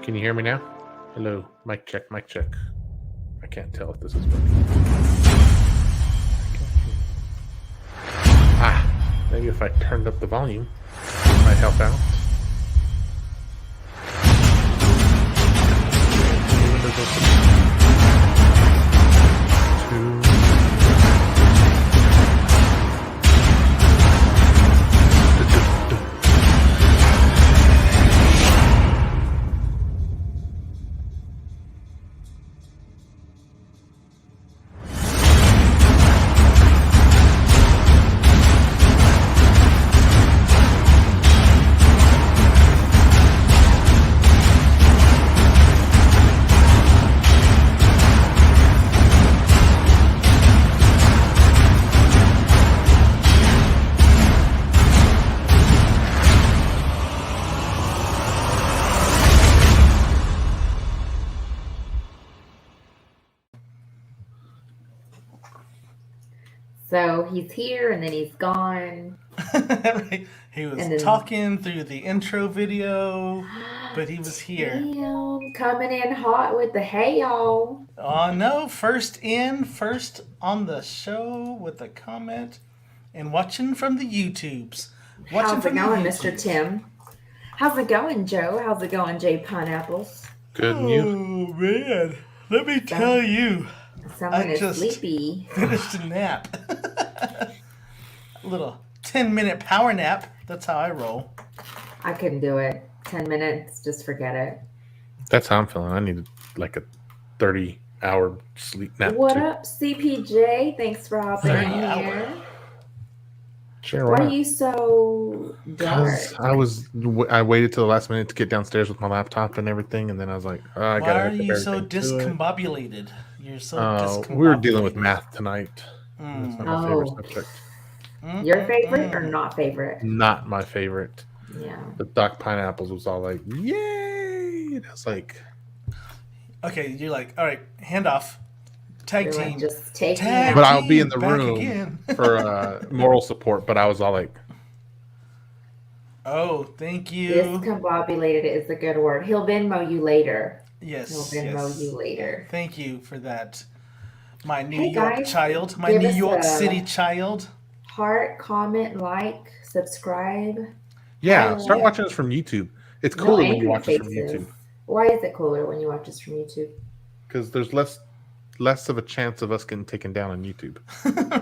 Can you hear me now? Hello, mic check, mic check. I can't tell if this is working. Maybe if I turned up the volume, it might help out. Windows open. 2. So he's here and then he's gone. Right. He was talking through the intro video, but he was here. Damn, coming in hot with the hey y'all. Oh no, first in, first on the show with a comment and watching from the YouTubes. How's it going, Mr. Tim? How's it going, Joe? How's it going, JPineapples? Good news. Oh man, let me tell you. Someone is just sleepy. Finished a nap. A little 10-minute power nap. That's how I roll. I couldn't do it. 10 minutes, just forget it. That's how I'm feeling. I need like a 30-hour sleep nap. What up, CPJ? Thanks for hopping in here. Sure. Why are you so dark? I waited till the last minute to get downstairs with my laptop and everything, and then I was like, I gotta. Why are you so discombobulated? You're so discombobulated. We were dealing with math tonight. That's not my favorite subject. Your favorite or not favorite? Not my favorite. Yeah. The JPineapples was all like, yay! And I was like, okay, you're like, all right, hand off. Tag team. Like, just take tag but team, I'll be in the room for moral support, but I was all like, oh, thank you. Discombobulated is a good word. He'll Venmo you later. Yes. He'll Venmo you later. Thank you for that. My New York child. My New York City child. Heart, comment, like, subscribe. Yeah, start watching us from YouTube. It's cooler when you watch us from YouTube. Why is it cooler when you watch us from YouTube? Because there's less of a chance of us getting taken down on YouTube.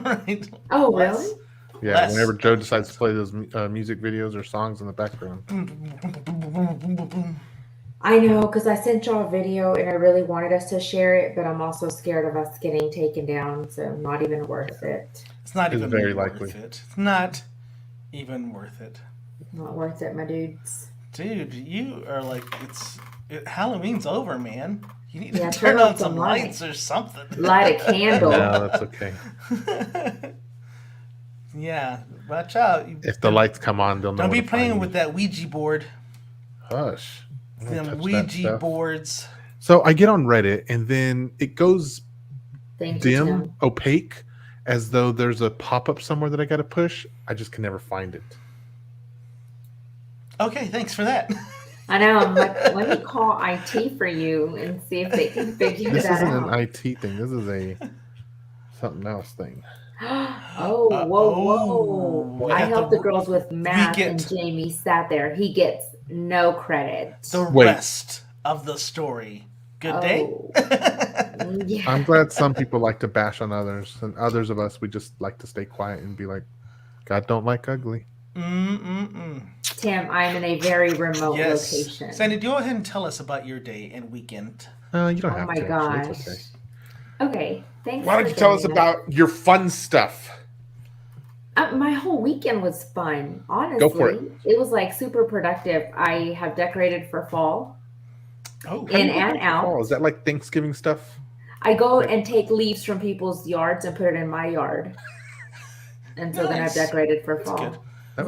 Right. Oh, really? Yeah, whenever Joe decides to play those music videos or songs in the background. I know, because I sent y'all a video and I really wanted us to share it, but I'm also scared of us getting taken down, so not even worth it. It's not even very worth likely. It. It's not even worth it. Not worth it, my dudes. Dude, you are like, Halloween's over, man. You need to Yeah, turn on some lights or something. Light a candle. No, that's okay. Yeah, watch out. If the lights come on, they'll know. Don't be playing with that Ouija board. Hush. Them Ouija boards. So I get on Reddit, and then it goes dim, opaque, as though there's a pop-up somewhere that I got to push. I just can never find it. Okay, thanks for that. I know. I'm like, let me call IT for you and see if they can figure that out. This isn't an IT thing. This is a something else thing. Whoa. I helped the girls with math, and Jamie sat there. He gets no credit. The rest of the story. Good day. Yeah. I'm glad some people like to bash on others, and others of us, we just like to stay quiet and be like, God don't like ugly. Tim, I'm in a very remote location. Sandy, go ahead and tell us about your day and weekend. You don't have to. Oh my gosh. It's okay. Thanks. Why don't you tell us about your fun stuff? My whole weekend was fun, honestly. Go for it. It was like super productive. I have decorated for fall. Oh, in and out. Fall? Is that like Thanksgiving stuff? I go and take leaves from people's yards and put it in my yard. And so then I've decorated for fall. Good.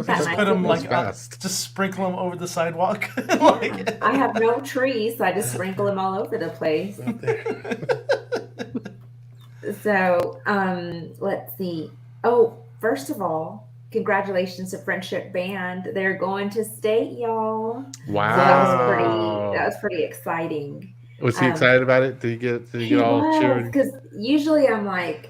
Just put them just sprinkle them over the sidewalk. I have no trees, so I just sprinkle them all over the place. So, let's see. Oh, first of all, congratulations to Friendship Band. They're going to state, y'all. Wow. So that was pretty exciting. Was he excited about it? Did he get all cheering? Because usually I'm like,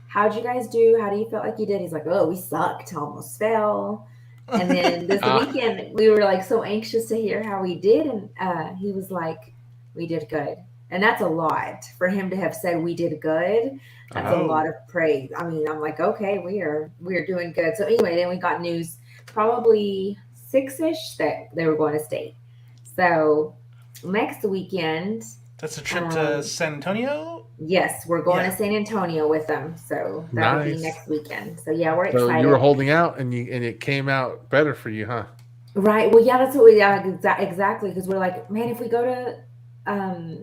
how'd you guys do? How do you feel like you did? He's like, oh, we sucked, almost fell. And then this weekend, we were like so anxious to hear how we did. And he was like, we did good. And that's a lot for him to have said we did good. That's a lot of praise. I mean, I'm like, okay, we're doing good. So anyway, then we got news probably 6-ish that they were going to state. So next weekend. That's a trip to San Antonio? Yes, we're going to San Antonio with them. So that'll be next weekend. So yeah, we're excited. So you were holding out and it came out better for you, huh? Right. Well, yeah, that's what we exactly, because we're like, man, if we go to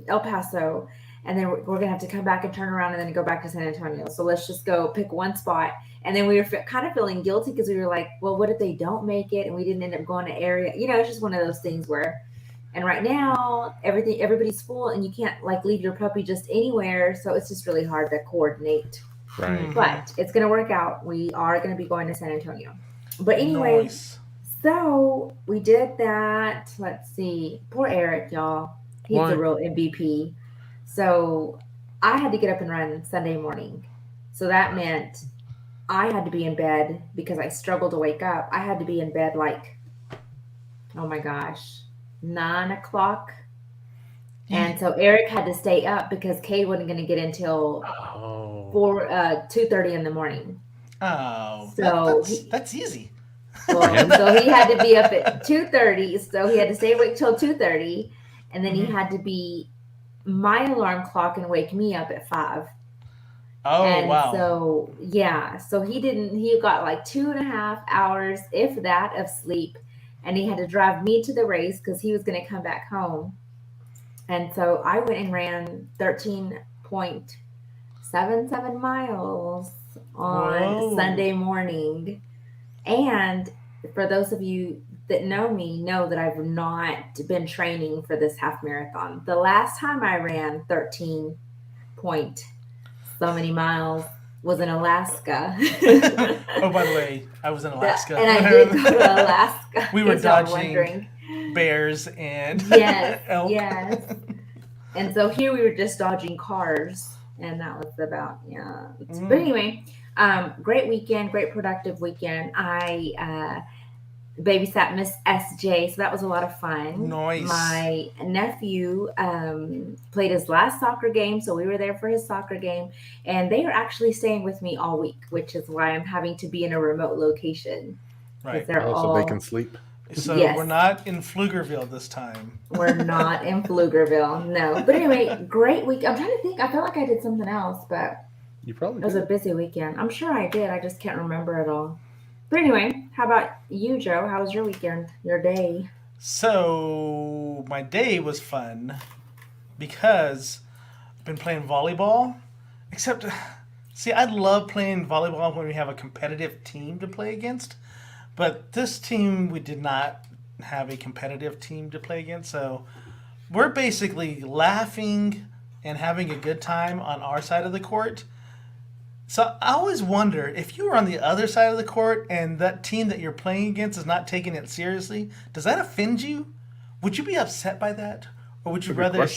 El Paso and then we're gonna have to come back and turn around and then go back to San Antonio. So let's just go pick one spot. And then we were kind of feeling guilty because we were like, well, what if they don't make it and we didn't end up going to area? You know, it's just one of those things where. And right now, everybody's full, and you can't like leave your puppy just anywhere. So it's just really hard to coordinate. Right. But it's gonna work out. We are gonna be going to San Antonio. But anyway, so we did that. Let's see. Poor Eric, y'all. He's the real MVP. So I had to get up and run Sunday morning. So that meant I had to be in bed because I struggled to wake up. I had to be in bed like, oh my gosh, 9 o'clock. And so Eric had to stay up because Cade wasn't going to get until 2:30 in the morning. Oh, so that's easy. Well, so he had to be up at 2:30. So he had to stay awake till 2:30, and then he had to be my alarm clock and wake me up at 5. Oh, and wow. So yeah, so he got like 2.5 hours, if that, of sleep, and he had to drive me to the race because he was going to come back home. And so I went and ran 13.77 miles on Sunday morning. And for those of you that know me, know that I've not been training for this half marathon. The last time I ran 13 point so many miles was in Alaska. Oh, by the way, I was in Alaska. And I did go to Alaska. We were dodging bears and elk. Yes. And so here we were just dodging cars. And that was about, But anyway, great weekend, great productive weekend. I babysat Miss SJ, so that was a lot of fun. Nice. My nephew played his last soccer game, so we were there for his soccer game, and they are actually staying with me all week, which is why I'm having to be in a remote location. Right. So they can sleep. So we're not in Pflugerville this time. We're not in Pflugerville, no. But anyway, great week. I'm trying to think. I felt like I did something else, but you probably it was a busy weekend. I'm sure I did. I just can't remember it all. But anyway, how about you, Joe? How was your weekend, your day? So my day was fun because I've been playing volleyball. Except, see, I love playing volleyball when we have a competitive team to play against. But this team, we did not have a competitive team to play against. So we're basically laughing and having a good time on our side of the court. So I always wonder, if you were on the other side of the court and that team that you're playing against is not taking it seriously, does that offend you? Would you be upset by that? Or would you rather...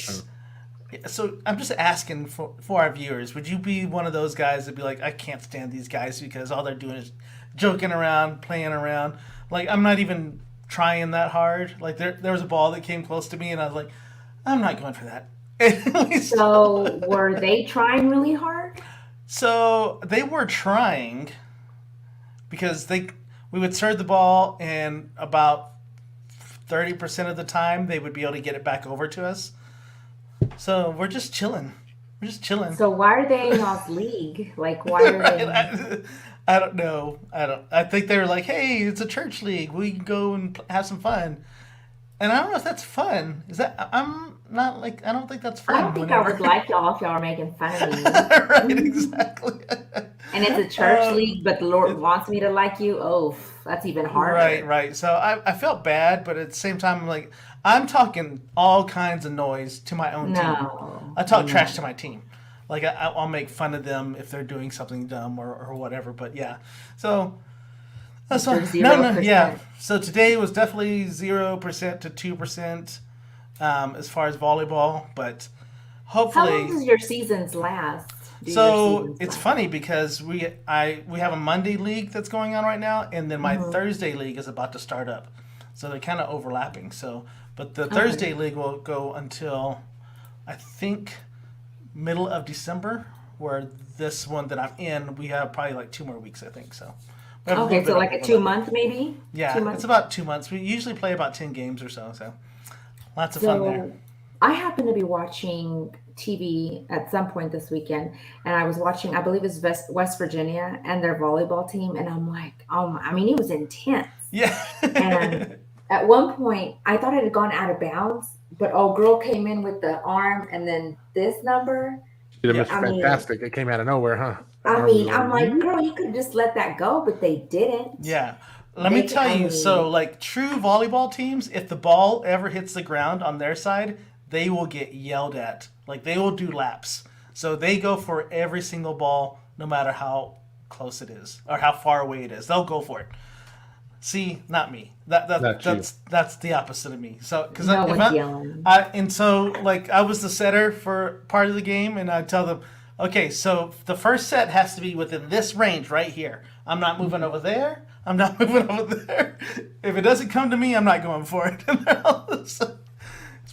So I'm just asking for our viewers, would you be one of those guys that'd be like, I can't stand these guys because all they're doing is joking around, playing around. Like, I'm not even trying that hard. Like, there was a ball that came close to me and I was like, I'm not going for that. So were they trying really hard? So they were trying because we would serve the ball and about 30% of the time they would be able to get it back over to us. So we're just chilling. So why are they in y'all's league? Like, why are they? I don't know. I think they were like, hey, it's a church league. We can go and have some fun. And I don't know if that's fun. I'm not like, I don't think that's fun. I don't think I would like y'all if y'all were making fun of me. Right, exactly. And it's a church league, but the Lord wants me to like you. Oh, that's even harder. Right. So I felt bad, but at the same time, like, I'm talking all kinds of noise to my own team. I talk trash to my team. Like, I'll make fun of them if they're doing something dumb or whatever. But yeah, so... Yeah. So today was definitely 0% to 2% as far as volleyball, but How hopefully. long does your seasons last? So it's funny because we have a Monday league that's going on right now, and then my Thursday league is about to start up, so they're kind of overlapping. So, but the Thursday league will go until I think middle of December. Where this one that I'm in, we have probably like 2 more weeks, I think. So. Okay, so like a 2-month maybe. Yeah, 2 months? It's about 2 months. We usually play about 10 games or so. So, lots of fun there. I happen to be watching TV at some point this weekend, and I was watching, I believe it's West Virginia and their volleyball team, and I'm like, I mean, it was intense. Yeah. And at one point, I thought it had gone out of bounds, but old girl came in with the arm and then this number. It was fantastic. It came out of nowhere, huh? I mean, I'm like, girl, you could have just let that go, but they didn't. Yeah. Let me tell you, so like true volleyball teams, if the ball ever hits the ground on their side, they will get yelled at. Like they will do laps. So they go for every single ball, no matter how close it is or how far away it is. They'll go for it. See, not me. That's the opposite of me. So because and so like I was the setter for part of the game, and I tell them, okay, so the first set has to be within this range right here. I'm not moving over there. I'm not moving over there. If it doesn't come to me, I'm not going for it.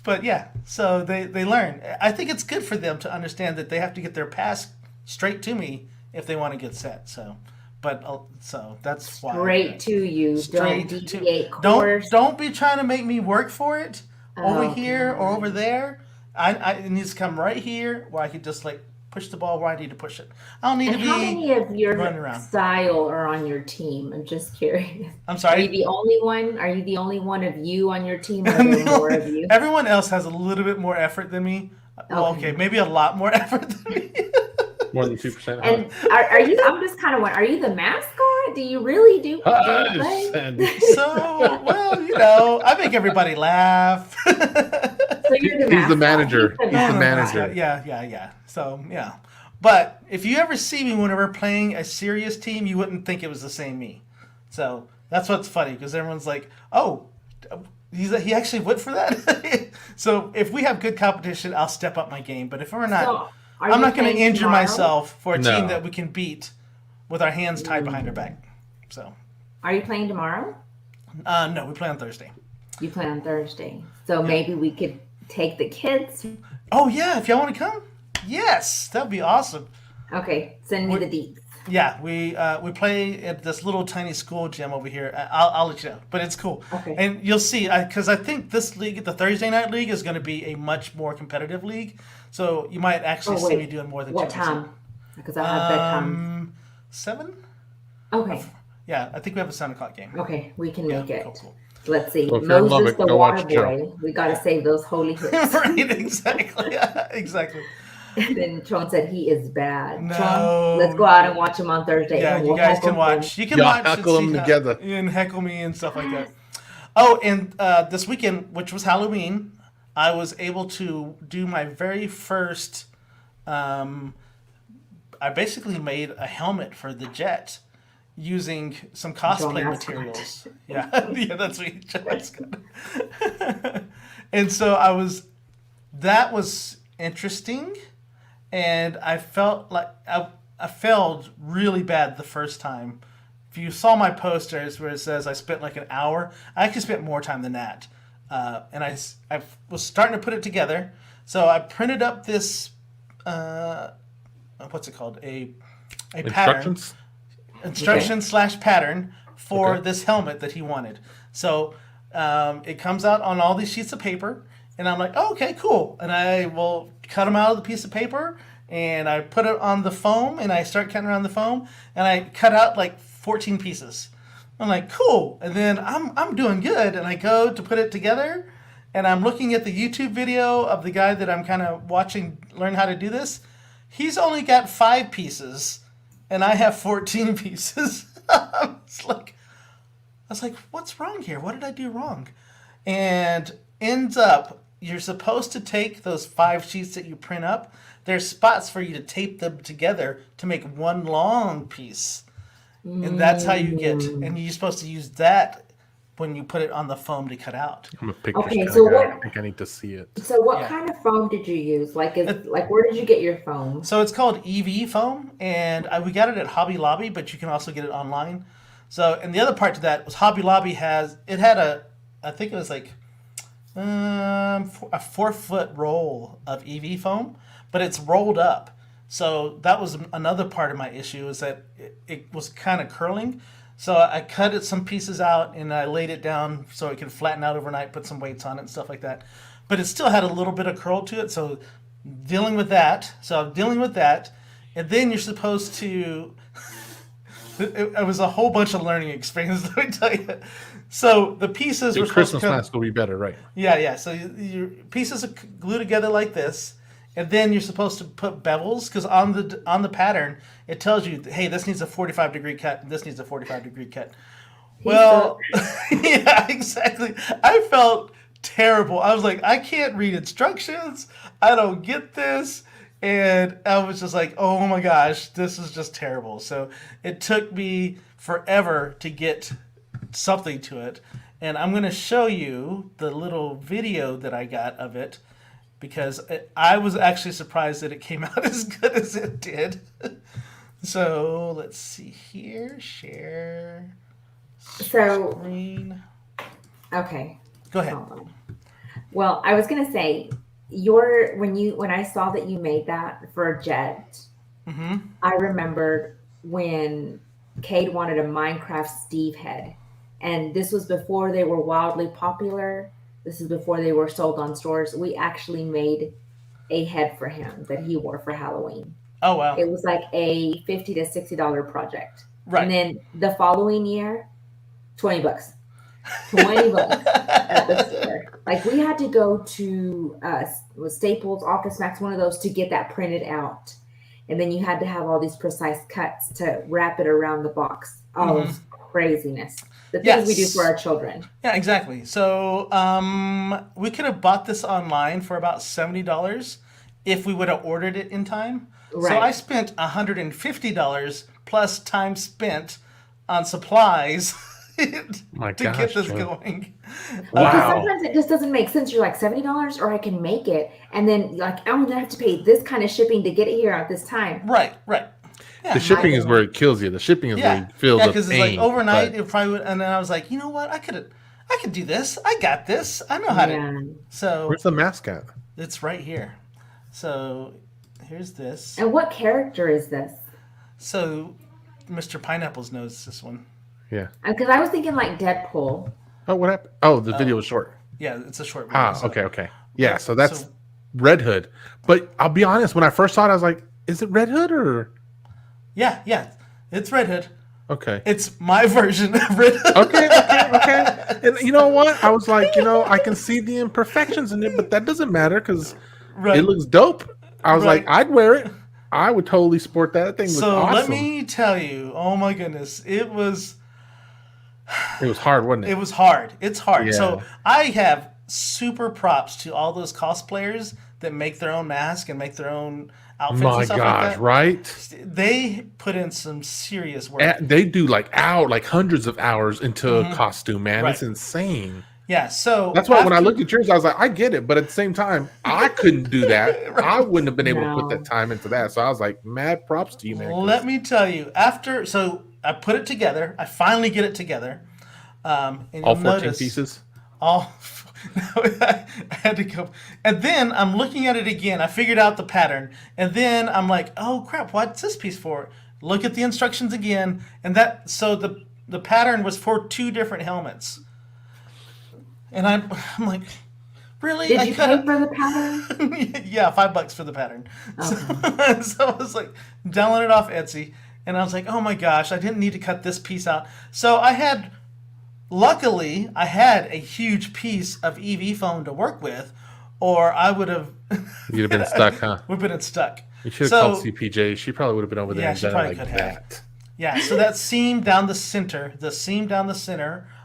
But yeah, so they learn. I think it's good for them to understand that they have to get their pass straight to me if they want to get set. So. But so that's why straight to you. Straight don't deviate course. Don't be trying to make me work for it over here or over there. It needs to come right here where I could just like push the ball where I need to push it. I don't need to be running around. How many of your style are on your team? I'm just curious. I'm sorry. Are you the only one? Are you the only one of you on your team? Or are there more of you? Everyone else has a little bit more effort than me. Well, okay, maybe a lot more effort than me. More than 2%. And are you? I'm just kind of wondering. Are you the mascot? Do you really do? Play? So well, I make everybody laugh. So you're the mascot. He's the manager. He's the manager. Yeah. So yeah, but if you ever see me when we're playing a serious team, you wouldn't think it was the same me. So that's what's funny because everyone's like, oh. He actually went for that. So if we have good competition, I'll step up my game. But if we're not, I'm not going to injure myself for a team that we can beat with our hands tied behind our back. So, are you playing tomorrow? No, we play on Thursday. You play on Thursday, so maybe we could take the kids. Oh yeah, if y'all want to come, yes, that'd be awesome. Okay, send me the deets. Yeah, we play at this little tiny school gym over here. I'll let you know, but it's cool. Okay. And you'll see, because I think this league, the Thursday night league, is going to be a much more competitive league. So you might actually see me doing more than 2%. What time? Because I have bedtime. 7? Okay. Yeah, I think we have a 7:00 game. Okay, we can make it. Cool. Let's see. So Moses the water boy. We got to save those holy hips. Right, exactly. Exactly. And then Tron said he is bad. No. Tron, let's go out and watch him on Thursday. Yeah, you guys can watch. You can watch heckle them together. And heckle me and stuff like that. Oh, and this weekend, which was Halloween, I was able to do my very first. I basically made a helmet for the jet using some cosplay materials. Yeah, that's me. And so that was interesting. And I felt like I failed really bad the first time. If you saw my posters where it says I spent like an hour, I actually spent more time than that. And I was starting to put it together. So I printed up this, what's it called? A pattern. Instruction/pattern for this helmet that he wanted. So it comes out on all these sheets of paper. And I'm like, oh, okay, cool. And I will cut them out of the piece of paper, and I put it on the foam, and I start cutting around the foam, and I cut out like 14 pieces. I'm like, cool. And then I'm doing good, and I go to put it together, and I'm looking at the YouTube video of the guy that I'm kind of watching learn how to do this. He's only got 5 pieces, and I have 14 pieces. I was like, what's wrong here? What did I do wrong? And ends up, you're supposed to take those 5 sheets that you print up. There's spots for you to tape them together to make one long piece. And that's how you get, and you're supposed to use that when you put it on the foam to cut out. I'm a picture Okay, kind so of guy. what? I think I need to see it. So what Yeah. kind of foam did you use? Like, where did you get your foam? So it's called EV foam, and we got it at Hobby Lobby, but you can also get it online. So, and the other part to that was Hobby Lobby had I think it was like a 4-foot roll of EV foam, but it's rolled up. So that was another part of my issue, is that it was kind of curling. So I cut it some pieces out and I laid it down so it could flatten out overnight, put some weights on it and stuff like that. But it still had a little bit of curl to it. So dealing with that. And then you're supposed to, it was a whole bunch of learning experience, let me tell you. So the pieces were supposed Christmas to come, mask will be better, right? yeah. So your pieces are glued together like this, and then you're supposed to put bevels, because on the pattern it tells you, hey, this needs a 45-degree cut, and this needs a 45-degree cut. Well, yeah, exactly. I felt terrible. I was like, I can't read instructions. I don't get this. And I was just like, oh my gosh, this is just terrible. So it took me forever to get something to it. And I'm going to show you the little video that I got of it, because I was actually surprised that it came out as good as it did. So let's see here. Share screen. Okay. Go ahead. Well, I was gonna say, when I saw that you made that for Jet, I remembered when Cade wanted a Minecraft Steve head, and this was before they were wildly popular. This is before they were sold on stores. We actually made a head for him that he wore for Halloween. Oh wow! It was like a $50 to $60 project, Right. And then the following year, $20. $20 at the store. Like, we had to go to Staples, Office Max, one of those, to get that printed out. And then you had to have all these precise cuts to wrap it around the box. All this craziness. The things we do for our children. Yeah, exactly. So we could have bought this online for about $70 if we would have ordered it in time. Right. So I spent $150 plus time spent on supplies to get this going. Because sometimes it just doesn't make sense. You're like, $70, or I can make it, and then like, I'm gonna have to pay this kind of shipping to get it here at this time. Right. Yeah, the shipping is where it kills you. The shipping is where you feel the pain. Because it's like overnight, it probably would, and then I was like, you know what? I could do this. I got this. I know how to. So where's the mask at? It's right here. So here's this. And what character is this? So Mr. Pineapples knows this one. Yeah. Because I was thinking like Deadpool. Oh, what happened? Oh, the video was short. Yeah, it's a short video. Okay. Yeah, so that's Red Hood. But I'll be honest, when I first saw it, I was like, is it Red Hood or? Yeah, it's Red Hood. Okay. It's my version of Red Hood. Okay. And you know what? I was like, I can see the imperfections in it, but that doesn't matter because it looks dope. I was like, I'd wear it. I would totally sport that. That thing was awesome. So let me tell you, oh my goodness, it was hard, wasn't it? It was hard. It's hard. Yeah. So I have super props to all those cosplayers that make their own mask and make their own outfits and stuff like that. Right? They put in some serious work. They do like hundreds of hours into a costume, man. Right. It's insane. Yeah, so that's why when I looked at yours, I was like, I get it, but at the same time, I couldn't do that. I wouldn't have been able to put that time into that. So I was like, mad props to you, man. Let me tell you, so I put it together. I finally get it together. And all 14 pieces? I had to go. And then I'm looking at it again. I figured out the pattern. And then I'm like, oh, crap, what's this piece for? Look at the instructions again. And so the pattern was for 2 different helmets. And I'm like, really? Did you pay for the pattern? Yeah, $5 for the pattern. Okay. So I was like, downloaded it off Etsy. And I was like, oh my gosh, I didn't need to cut this piece out. So luckily, I had a huge piece of EV foam to work with, or I would have... You'd have been stuck, huh? Would have been stuck. You should have called CPJ. She probably would have been over there and done it like that. Yeah, so that seam down the center,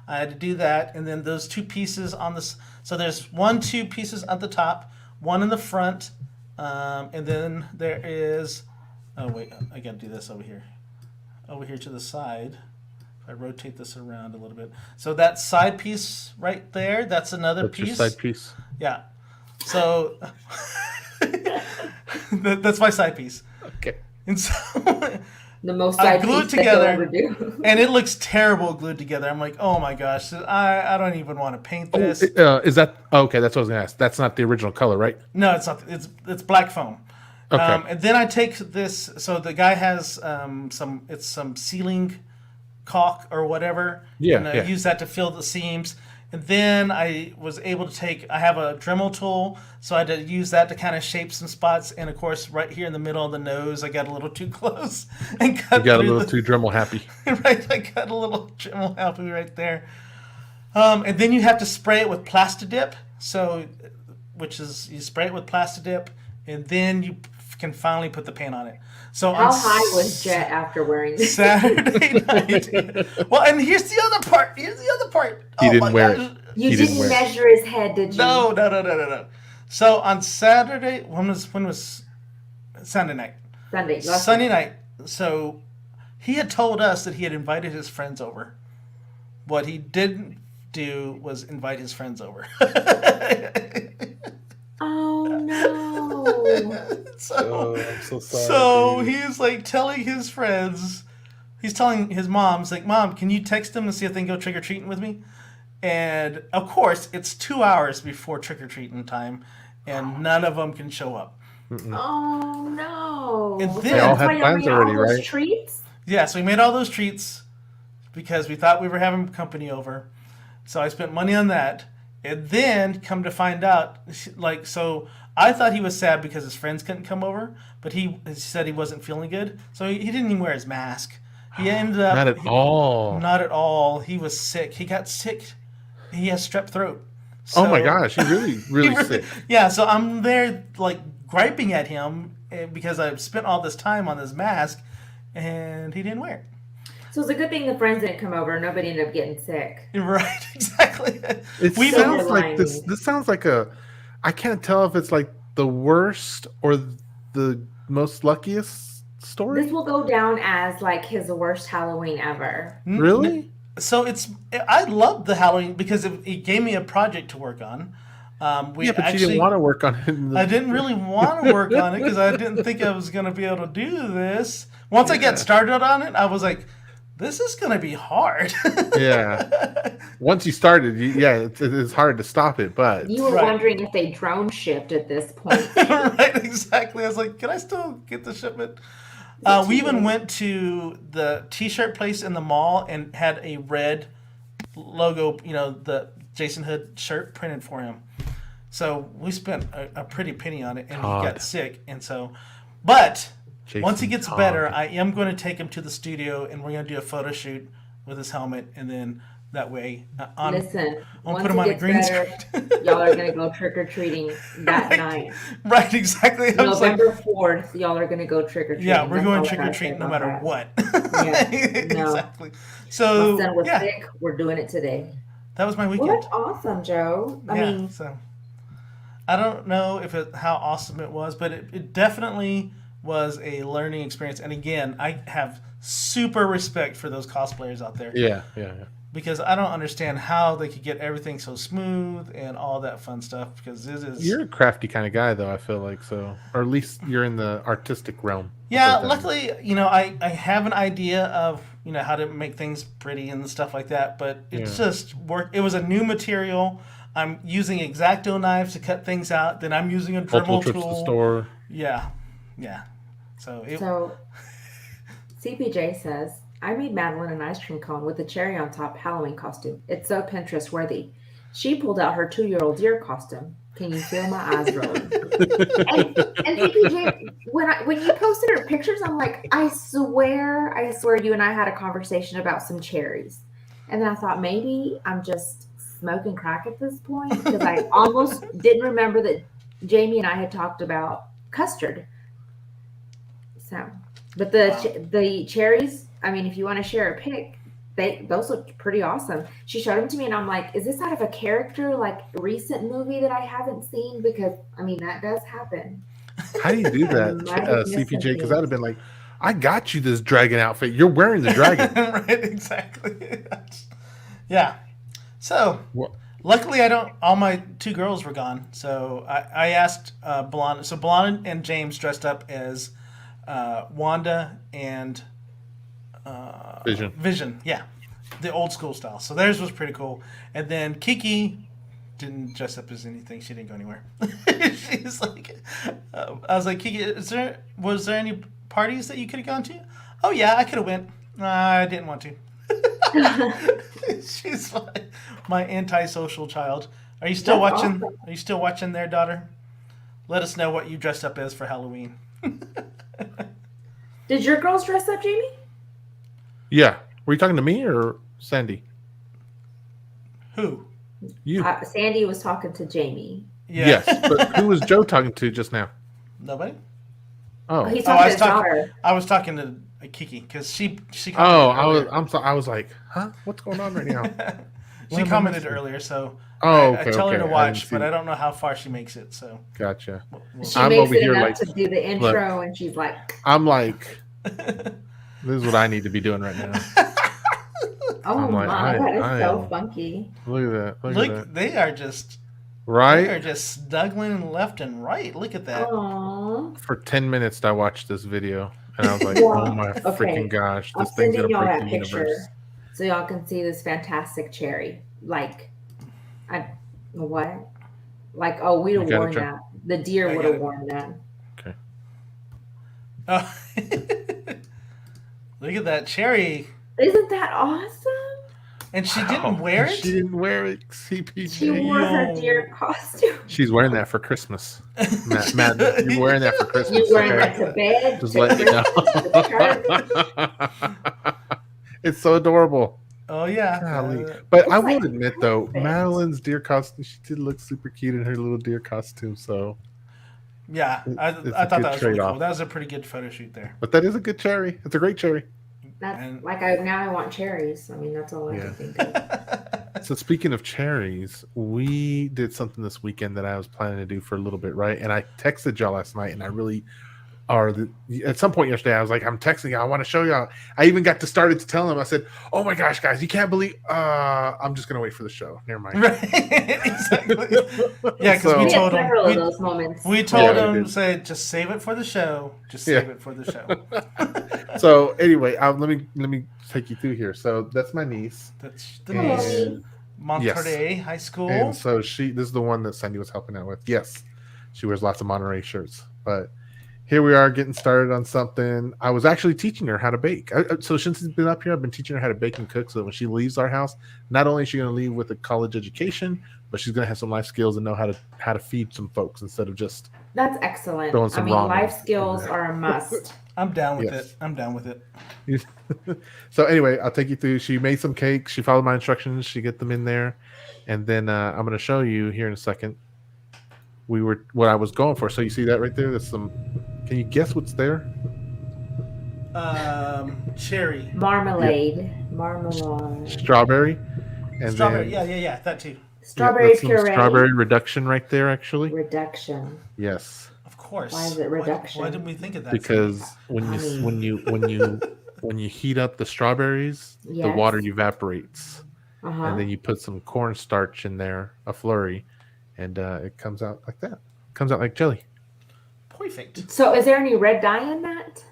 I had to do that, and then those 2 pieces on this. So there's 2 pieces at the top, 1 in the front, and then there is. Oh wait, I got to do this over here to the side. If I rotate this around a little bit, so that side piece right there, that's another That's piece. your side piece. Yeah. So that's my side piece. Okay. And so The most I side glue it piece that you'll together, ever do. and it looks terrible glued together. I'm like, oh my gosh, I don't even want to paint this. Is that okay? That's what I was gonna ask. That's not the original color, right? No, it's not. It's black foam. Okay. And then I take this. So the guy has some sealing caulk or whatever. Yeah, And I use that to fill the seams. And then I was able to I have a Dremel tool, so I had to use that to kind of shape some spots. And of course, right here in the middle of the nose, I got a little too close and cut. You got a little too Dremel happy. Right, I got a little Dremel happy right there. And then you have to spray it with Plastidip. So, which is you spray it with Plastidip, and then you can finally put the paint on it. So how high was Jet after wearing this? Saturday night. Well, and here's the other part. He didn't wear it. You didn't measure his head, did you? No. So on Saturday, when was Sunday night? Sunday night. So he had told us that he had invited his friends over. What he didn't do was invite his friends over. Oh no! I'm so sorry. So he's like telling his friends, he's telling his mom's like, "Mom, can you text them and see if they can go trick or treating with me?" And of course, it's 2 hours before trick or treating time, and none of them can show up. Oh no! And then, they all had plans already, right? Treats? Yeah, so we made all those treats because we thought we were having company over. So I spent money on that. And then come to find out, like, so I thought he was sad because his friends couldn't come over, but he said he wasn't feeling good. So he didn't even wear his mask. He ended up... Not at all. Not at all. He was sick. He got sick. He has strep throat. So, oh my gosh, he's really sick. Yeah, so I'm there, like, griping at him because I've spent all this time on this mask, and he didn't wear it. So it's a good thing the friends didn't come over. Nobody ended up getting sick. Right, exactly. It sounds like this. This sounds like I can't tell if it's like the worst or the most luckiest story. This will go down as like his worst Halloween ever. Really? So I love the Halloween because it gave me a project to work on. But you didn't want to work on it. I didn't really want to work on it because I didn't think I was going to be able to do this. Once I got started on it, I was like, this is going to be hard. Yeah. Once you started, it's hard to stop it, but... You were wondering if they drone shipped at this point. Right, exactly. I was like, can I still get the shipment? We even went to the t-shirt place in the mall and had a red logo, the Jason Hood shirt printed for him. So we spent a pretty penny on it, and he got sick. And so, but... Once he gets better, I am going to take him to the studio, and we're going to do a photo shoot with his helmet, and then that way, listen, I'll put him on a green screen. Y'all are going to go trick or treating that night. Right, exactly. November 4th, y'all are going to go trick or treating. Yeah, we're going trick or treating no matter what. Yeah, exactly. So my son was sick. We're doing it today. That was my weekend. Well, that's awesome, Joe. I mean, so I don't know how awesome it was, but it definitely was a learning experience. And again, I have super respect for those cosplayers out there. Yeah. Because I don't understand how they could get everything so smooth and all that fun stuff. Because you're a crafty kind of guy, though. I feel like so, or at least you're in the artistic realm. Yeah, luckily, I have an idea of how to make things pretty and stuff like that. But it's just work. It was a new material. I'm using X-Acto knives to cut things out. Then I'm using a Dremel tool. To the store. Yeah. So CPJ says, I made Madeline an ice cream cone with a cherry on top Halloween costume. It's so Pinterest worthy. She pulled out her 2-year-old deer costume. Can you feel my eyes rolling? and CPJ, when you posted her pictures, I'm like, I swear you and I had a conversation about some cherries. And then I thought maybe I'm just smoking crack at this point because I almost didn't remember that Jamie and I had talked about custard. So, but the cherries, I mean, if you want to share a pic, those look pretty awesome. She showed them to me, and I'm like, is this out of a character, like recent movie that I haven't seen? Because I mean, that does happen. How do you do that, CPJ? Because I'd have been like, I got you this dragon outfit. You're wearing the dragon. Right, exactly. Yeah. So, What? luckily, I don't. All my 2 girls were gone, so I asked Blonde. So Blonde and James dressed up as Wanda and Vision. Vision, yeah, the old school style. So theirs was pretty cool. And then Kiki didn't dress up as anything. She didn't go anywhere. She's like, I was like, Kiki, was there any parties that you could have gone to? Oh yeah, I could have went. I didn't want to. She's like my antisocial child. Are you still That's watching? awesome. Are you still watching there, daughter? Let us know what you dressed up as for Halloween. Did your girls dress up, Jamie? Yeah. Were you talking to me or Sandy? Who? You. Sandy was talking to Jamie. Yeah. Yes. But who was Joe talking to just now? Nobody. Oh. He's Oh, talking to his daughter. I was talking to Kiki because she. Oh, commented I was like, huh? What's going on right now? She commented earlier, so Oh, I okay. tell her to okay. watch, but I don't know how far she makes it. So Gotcha. She I'm makes over it here enough like, to do the intro, and she's like, I'm like, this is what I need to be doing right now. "Oh I'm like, my, that is I so am- funky." Look at that. Look at that. they are just Right? snuggling left and right. Look at that. Aww. For 10 minutes, I watched this video and I was like, Wow. oh my Okay. freaking gosh, I'm this thing's sending going to y'all break that the picture universe. so y'all can see this fantastic cherry. What? Like, oh, we'd You have gotta worn try- that. The deer I would got have it. worn that. Okay. Oh. Look at that cherry, Isn't that awesome? and she didn't wear it. She didn't wear it, CPJ. She wore her Yo. deer costume. She's wearing that for Christmas. Matt, you're wearing that for Christmas. You wearing okay? that to bed? Just to let you church, know. It's so adorable. Oh yeah. Golly. But I It's will like admit, though, perfect. Madeline's deer costume, she did look super cute in her little deer costume. So, Yeah, It's I a thought good that was really trade-off. cool. That was a pretty good photo shoot there. but that is a good cherry. It's a great cherry. That's And- like I want cherries. I mean, that's all I Yeah. can think of. So speaking of cherries, we did something this weekend that I was planning to do for a little bit, right? And I texted y'all last night, and I really at some point yesterday, I was like, I'm texting y'all. I want to show y'all. I even got to started to tell them. I said, "Oh my gosh, guys, you can't believe." I'm just gonna wait for the show. Never mind. Right, exactly. Yeah, because So- we We told had several of him. those moments. We told Yeah, we him, did. say, just save it for the show. Just Yeah. save it for the show. So anyway, let me take you through here. So that's my niece, That's the Hello. niece. and, Monterey High School. and so this is the one that Sandy was helping out with. Yes, she wears lots of Monterey shirts, but. Here we are getting started on something. I was actually teaching her how to bake. So since she's been up here, I've been teaching her how to bake and cook so that when she leaves our house, not only is she going to leave with a college education, but she's going to have some life skills and know how to feed some folks instead of just That's excellent. Throwing I some mean, ramen life in skills there. are a must. I'm down with Yes. it. I'm down with it. So anyway, I'll take you through. She made some cakes. She followed my instructions. She get them in there. And then I'm going to show you here in a second what I was going for. So you see that right there? That's some. Can you guess what's there? Cherry. Marmalade. Marmalade. Strawberry. And Strawberry. then Yeah, that too. Strawberry that's some puree. strawberry reduction right there, actually. Reduction. Yes, Of course. Why is it reduction? Why didn't we think of that? because when I you mean- when you heat up the strawberries, the Yes. water evaporates, Uh-huh. and then you put some cornstarch in there, a flurry, and it comes out like that. Comes out like jelly. Perfect. So, is there any red dye in that?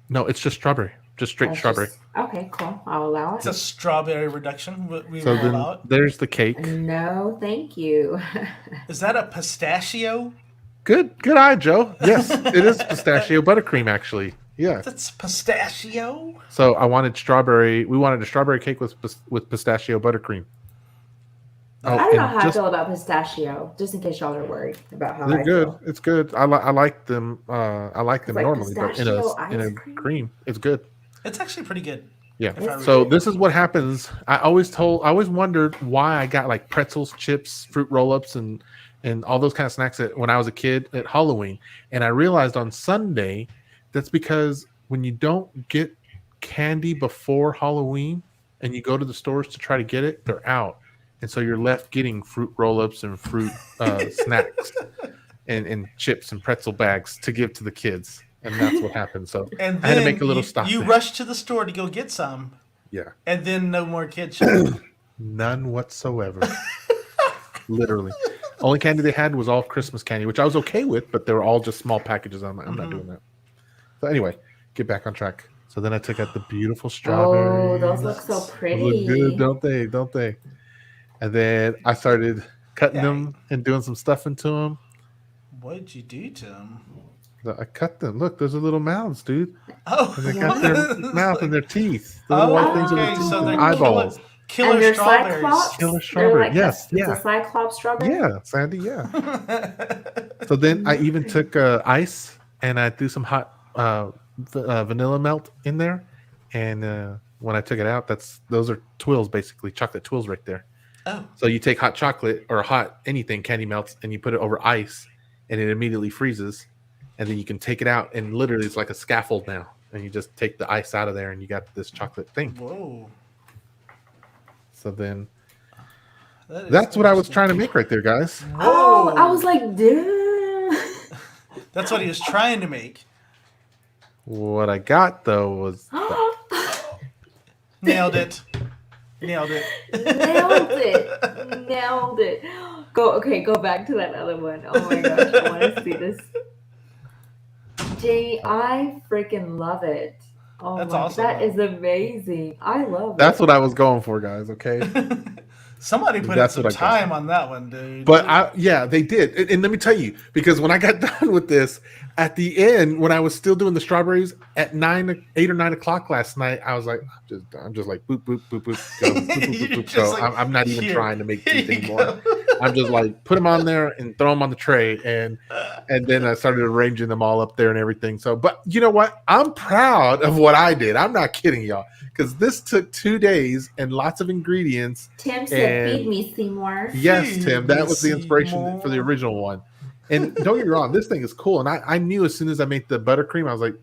No, it's just strawberry, just straight That's strawberry. just- okay, cool. I'll allow It's it. a strawberry reduction. We So will then allow it. there's the cake. No, thank you. Is that a pistachio? Good eye, Joe. Yes, it is pistachio buttercream, actually. Yeah. That's pistachio. So I wanted strawberry. We wanted a strawberry cake with pistachio buttercream. I don't know and how I feel about pistachio, just in case y'all are worried about how They're I good. feel. It's good. I like them. I like them Like normally, but in pistachio a ice cream? cream, it's good. It's actually pretty good. Yeah. If I So recall. this is what happens. I always wondered why I got like pretzels, chips, fruit roll-ups, and all those kind of snacks when I was a kid at Halloween. And I realized on Sunday that's because when you don't get candy before Halloween and you go to the stores to try to get it, they're out. And so you're left getting fruit roll-ups and fruit snacks and chips and pretzel bags to give to the kids. and that's what happened. So And I had to then make a little stop you there. rushed to the store to go get some, Yeah, and then no more ketchup. none whatsoever. Literally, only candy they had was all Christmas candy, which I was okay with, but they were all just small packages. I'm like, I'm not doing that. So anyway, get back on track. So then I took out the beautiful Oh, strawberries. those look so Nuts. Those look good, pretty. don't they? Don't they? And then I started cutting Yeah. them and doing some stuff into them. What did you do to them? I cut them. Look, those are little mouths, dude. Oh, And they Yeah. got their It's mouth and like- their teeth. The little white things are the okay, teeth so and they're eyeballs. killer And they're strawberries. cyclops. Killer They're strawberry. like Yes, it's a yeah. cyclops strawberry. Yeah, Sandy, yeah. So then I even took ice and I threw some hot vanilla melt in there. And when I took it out, those are twills, basically, chocolate twills right there. Oh, So you take hot chocolate or hot anything, candy melts, and you put it over ice, and it immediately freezes. And then you can take it out, and literally it's like a scaffold now. And you just take the ice out of there, and you got this chocolate thing. whoa. So then That is that's what I was interesting. trying to make right there, guys. Oh, I Whoa. was like, dude. That's what he was trying to make. What I got though was Nailed it. Nailed it. Nailed it. Nailed it. Go back to that other one. Oh my gosh, I want to see this. Jamie, I freaking love it. Oh That's my, awesome. that is amazing. I love that's it. what I was going for, guys. Okay. Somebody put in That's some what I got. time on that one, dude. But they did. And let me tell you, because when I got done with this, at the end, when I was still doing the strawberries at 8 or 9 o'clock last night, I was like, I'm just like boop boop boop boop go, boop, boop, boop, You're boop, just go. like, I'm not even here, trying to make here these you anymore. go. I'm just like put them on there and throw them on the tray, and then I started arranging them all up there and everything. So, but you know what? I'm proud of what I did. I'm not kidding y'all, because this took 2 days and lots of ingredients. Tim said, And- "Feed me, Seymour." Yes, Feed Tim, that me, was the inspiration for the Seymour. original one. And don't get me wrong, this thing is cool. And I knew as soon as I made the buttercream, I was like,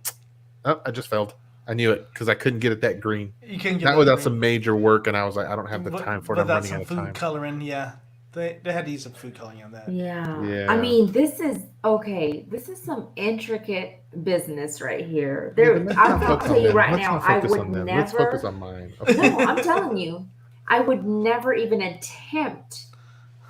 oh, I just failed. I knew it because I couldn't get it that green. You can get Not that without green. some major work, and I was like, I don't have the time for it. I'm Without running some out of food time. coloring, yeah. They had to use some food coloring on that. Yeah. Yeah. I mean, this is okay. This is some intricate business right here. Yeah, There, then let's I'll not focus tell on you them. right Let's now, not I focus would on them. Let's focus never. on mine. No, I'm telling you, I would never even attempt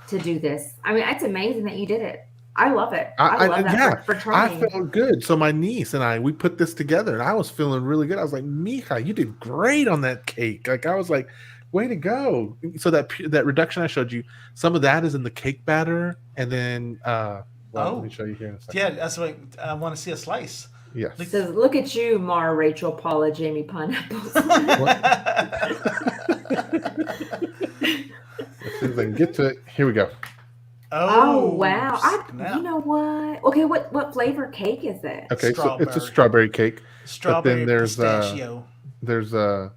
to do this. I mean, it's amazing that you did it. I love it. I love that for I trying. felt good. So my niece and we put this together, and I was feeling really good. I was like, Mija, you did great on that cake. Like I was like, way to go. So that reduction I showed you, some of that is in the cake batter, and then let me show you here in a second. Yeah, that's what I want to see a slice. Yes. It says, look at you, Mara, Rachel, Paula, Jamie, Pineapples. As soon as I can get to it, here we go. Oh wow! snap. You know what? Okay, what flavor cake is it? Okay, so it's a Strawberry. strawberry cake. Strawberry there's, pistachio. There's a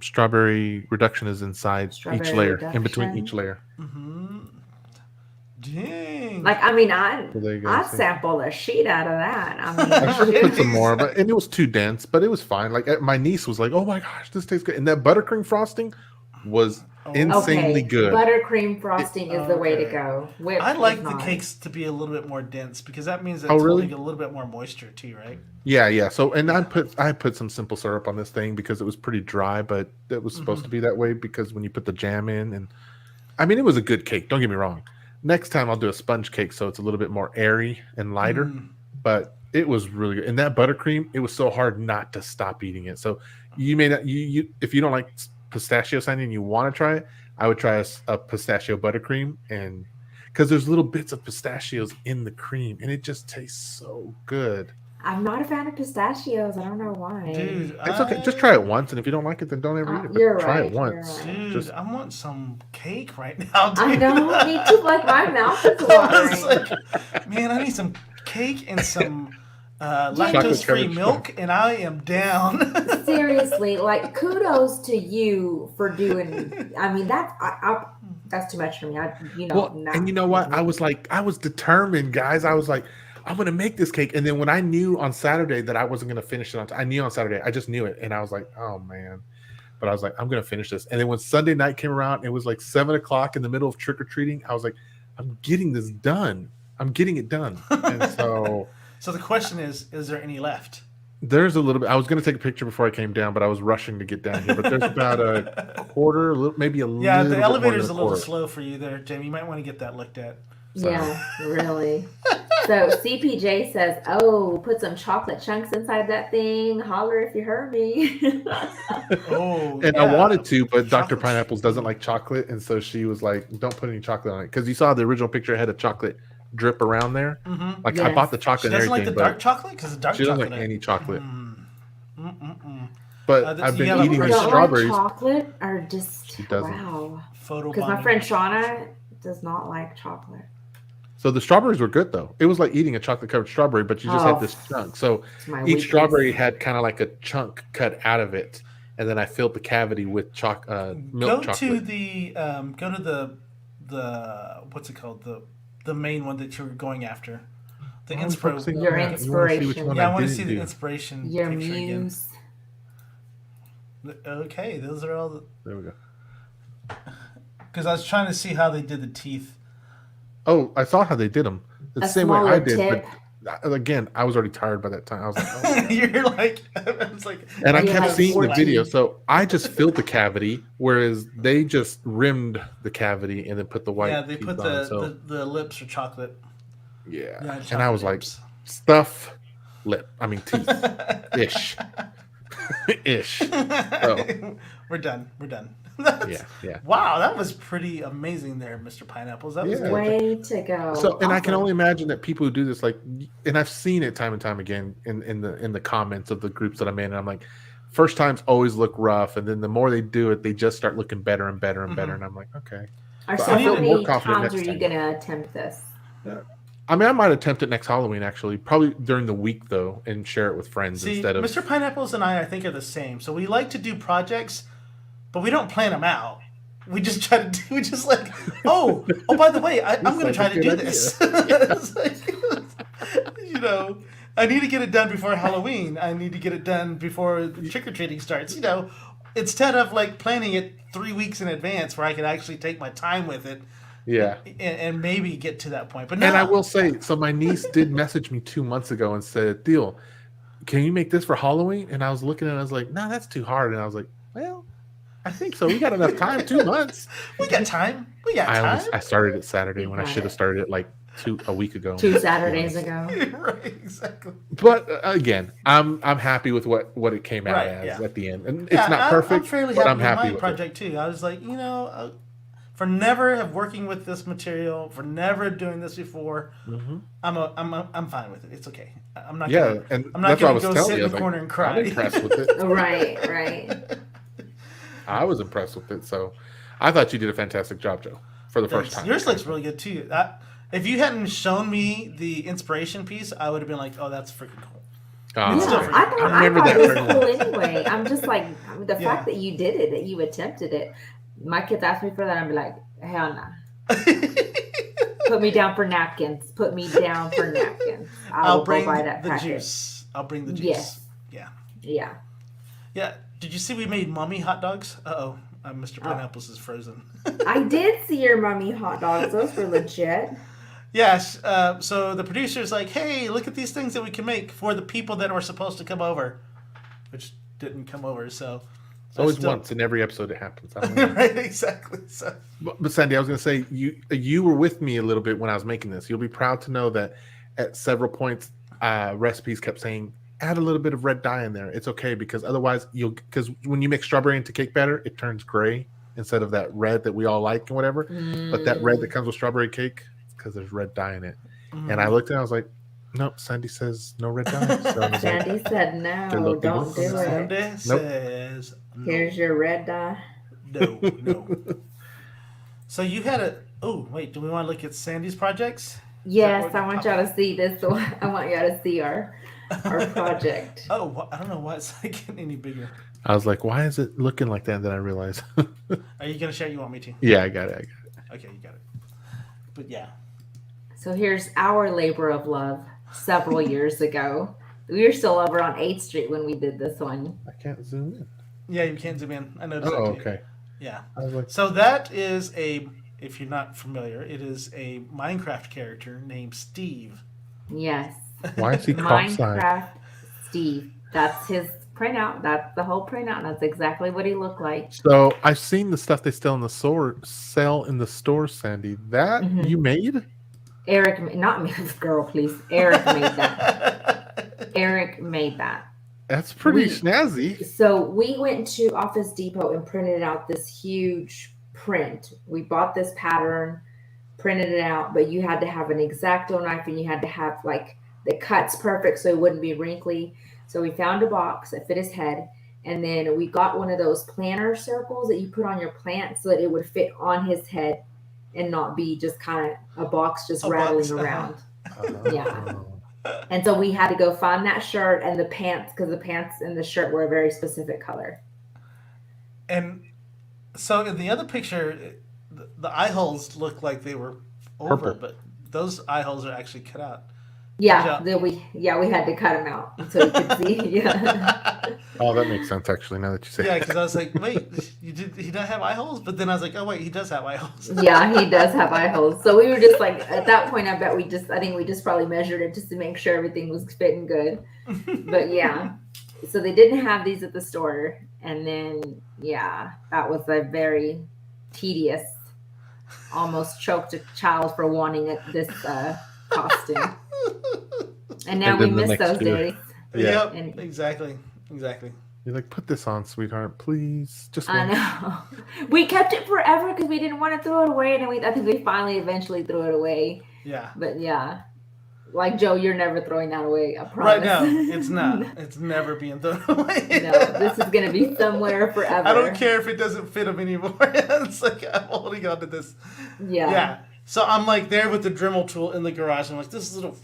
strawberry reduction is inside each Strawberry layer, in between reduction. each layer. Mm-hmm. Dang. Like, I mean, I So there you go. I See? sampled a sheet out of that. I mean, I should have put shoot. some more, and it was too dense, but it was fine. Like my niece was like, "Oh my gosh, this tastes good," and that buttercream frosting was insanely good. Buttercream frosting is the way to Okay. go. Whipped I like is the not. cakes to be a little bit more dense because that means it's really? holding a little bit more moisture too, right? Yeah. So, and I put some simple syrup on this thing because it was pretty dry, but it was supposed to be that way because when you put the jam in, and I mean, it was a good cake. Don't get me wrong. Next time I'll do a sponge cake so it's a little bit more airy and lighter. But it was really good. And that buttercream, it was so hard not to stop eating it. So you may not you if you don't like pistachio and you want to try it, I would try a pistachio buttercream, and because there's little bits of pistachios in the cream, and it just tastes so good. I'm not a fan of pistachios. I don't know why. Dude, It's okay. Just try it once, and if you don't like it, then don't ever eat it. But You're try right, it once. you're right. Dude, Just- I want some cake right now. Dude. I know. Me too. Like my mouth is I was watering. like, man, I need some cake and some Chocolate lactose-free covered milk, and I am down. Seriously, like kudos to you for doing. I mean, that's too much for me. And you know what? I was determined, guys. I was like, I'm gonna make this cake. And then when I knew on Saturday that I wasn't gonna finish it I knew on Saturday. I just knew it, and I was like, oh man. But I was like, I'm gonna finish this. And then when Sunday night came around, it was like 7 o'clock in the middle of trick or treating. I was like, I'm getting this done. I'm getting it done. And so So the question is there any left? There's a little bit. I was going to take a picture before I came down, but I was rushing to get down here. But there's about a quarter, maybe a Yeah, little the bit elevator's a more than little quarter. slow for you there, Jim. You might want to get that looked at. So. Yeah, really. So CPJ says, "Oh, put some chocolate chunks inside that thing. Holler if you heard me." Oh, And yeah. I wanted to, but Dr. Chocolate. Pineapples doesn't like chocolate, and so she was like, "Don't put any chocolate on it," because you saw the original picture had a chocolate drip around there. Mm-hmm. Like I Yes. bought the She chocolate and doesn't like everything, the dark but chocolate because the dark she doesn't chocolate. like any chocolate. Mm-mm-mm. But I've you been have a eating People these don't strawberries. like chocolate, or just She doesn't. wow. Photo Because my bonding. friend Shauna does not like chocolate. So the strawberries were good though. It was like eating a chocolate covered strawberry, but you just had Oh. this chunk. So It's my each weakness. strawberry had kind of like a chunk cut out of it, and then I filled the cavity with milk Go chocolate. to the what's it called, the main one that you're going after, the Why are we focusing inspiration. on Your that? You wanna see which inspiration. one Yeah, I want to didn't see the do. inspiration Your picture again. muse. Okay, those are all. There we go. Because I was trying to see how they did the teeth. Oh, I saw how they did them. The A same way I smaller did, tip. but again, I was already tired by that time. I was like, oh. You're like, I was like, And I You kept had seeing the 14. video, so I just filled the cavity, whereas they just rimmed the cavity and then put the white. yeah, they teeth put on, so, the lips are chocolate. yeah. Yeah, And I was chocolate like, lips. stuff teeth ish, ish. So, We're done. yeah. Wow, that was pretty amazing there, Mr. Pineapples. That was Yeah. good. Way to go. So, and I can Awesome. only imagine that people who do this, like, and I've seen it time and time again in the comments of the groups that I'm in, and I'm like, first times always look rough, and then the more they do it, they just start looking better and better and better, and I'm like, okay. Or But so I how feel more many confident times are next you time. gonna attempt this? I mean, I might attempt it next Halloween, actually, probably during the week though, and share it with friends See, instead of. Mr. Pineapples and I think, are the same. So we like to do projects, but we don't plan them out. We just try to do. We just like, oh, by the way, I'm going to like try a to good do idea. this. It's like, you know, I need to get it done before Halloween. I need to get it done before trick or treating starts. You know, instead of like planning it 3 weeks in advance, where I can actually take my time with it. Yeah. And maybe get to that point. But no. And I will say, so my niece did message me 2 months ago and said, Theo, can you make this for Halloween? And I was looking at it, I was like, no, that's too hard. And I was like, well, I think so. We got enough time, 2 months. We got time. I started it Saturday You when I got should have it. started it like a week ago. 2 Saturdays ago. Right, exactly. But again, I'm happy with what it came out Right, as yeah. at the end. And it's not perfect, I'm fairly but happy I'm happy with my with project too. I was like, you know, for never have working with this material, for never doing this before, it. Mm-hmm. I'm fine with it. It's okay. I'm not. Yeah, gonna, and I'm not that's what I gonna was go telling sit you. I in was the like, corner and cry. I'm impressed with it. Right. I was impressed with it. So I thought you did a fantastic job, Joe, for the first time. Yours looks really good too. If you hadn't shown me the inspiration piece, I would have been like, oh, that's freaking cool. Yeah, It's still I freaking thought, cool. I remember thought that it was very cool much. anyway. I'm just like, the Yeah. fact that you did it, that you attempted it. My kids ask me for that, I'd be like, hell no. Put me down for napkins. Put me down for napkins. I'll will bring go buy that the packet. juice. I'll bring the juice. Yes. Yeah. Yeah. Yeah. Did you see we made mommy hot dogs? Uh-oh. Mr. Pineapples is frozen. I did see your mommy hot dogs. Those were legit. Yes. So the producer's like, hey, look at these things that we can make for the people that were supposed to come over, which didn't come over. So It's always once in every episode it happens. I don't know. Right, exactly. So But Sandy, I was going to say, you were with me a little bit when I was making this. You'll be proud to know that at several points, recipes kept saying, add a little bit of red dye in there. It's okay because otherwise because when you mix strawberry into cake batter, it turns gray instead of that red that we all like and whatever. But that red that comes with strawberry cake, it's because there's red dye in it. And I looked at it, I was like, nope, Sandy says no red dye. So I was like, Sandy said no, don't do it. Sunday says no. Here's your red dye. No. So you had a. Oh wait, do we want to look at Sandy's projects? Yes, what I want the y'all to see this. So I want y'all to see our project. Oh, I don't know why it's not getting any bigger. I was like, why is it looking like that? And then I realized. Are you gonna share? You want me to? Yeah, I got it. Okay, you got it. But yeah. So here's our labor of love several years ago. We were still over on 8th Street when we did this one. I can't zoom in. Yeah, you can't zoom in. I noticed. Oh, that too. okay. Yeah. I was like, So that is if you're not familiar, it is a Minecraft character named Steve. Yes. Why is he cross-eyed? Minecraft Steve. That's his printout. That's the whole printout. That's exactly what he looked like. So I've seen the stuff they sell in the store, Sandy. That you made? Eric, not me, girl, please. Eric made that. Eric made that. That's pretty snazzy. So we went to Office Depot and printed out this huge print. We bought this pattern, printed it out, but you had to have an X-Acto knife and you had to have like the cuts perfect so it wouldn't be wrinkly. So we found a box that fit his head, and then we got one of those planter circles that you put on your plant so that it would fit on his head and not be just kind of a box just rattling around. Yeah. And so we had to go find that shirt and the pants, because the pants and the shirt were a very specific color. And so in the other picture, the eye holes look like they were oval, Purple. but those eye holes are actually cut out. Yeah, we had to cut them out so you could see. Yeah. Oh, that makes sense actually. Now that you say. Yeah, because I was like, wait, he don't have eye holes? But then I was like, oh wait, he does have eye holes. Yeah, he does have eye holes. So we were just like, at that point, I think we just probably measured it just to make sure everything was fitting good. But yeah, so they didn't have these at the store, and then that was a very tedious, almost choked a child for wanting this costume. And now we miss those days. Yeah. Yep, exactly. You're like, put this on, sweetheart, please. Just I know. We kept it forever because we didn't want to throw it away, and I think we finally eventually threw it away. Yeah. But yeah, like Joe, you're never throwing that away. I promise. Right now, it's not. It's never being thrown away. No, this is gonna be somewhere forever. I don't care if it doesn't fit him anymore. It's like I'm holding on to this. Yeah. Yeah. So I'm like there with the Dremel tool in the garage. I'm like, this is little.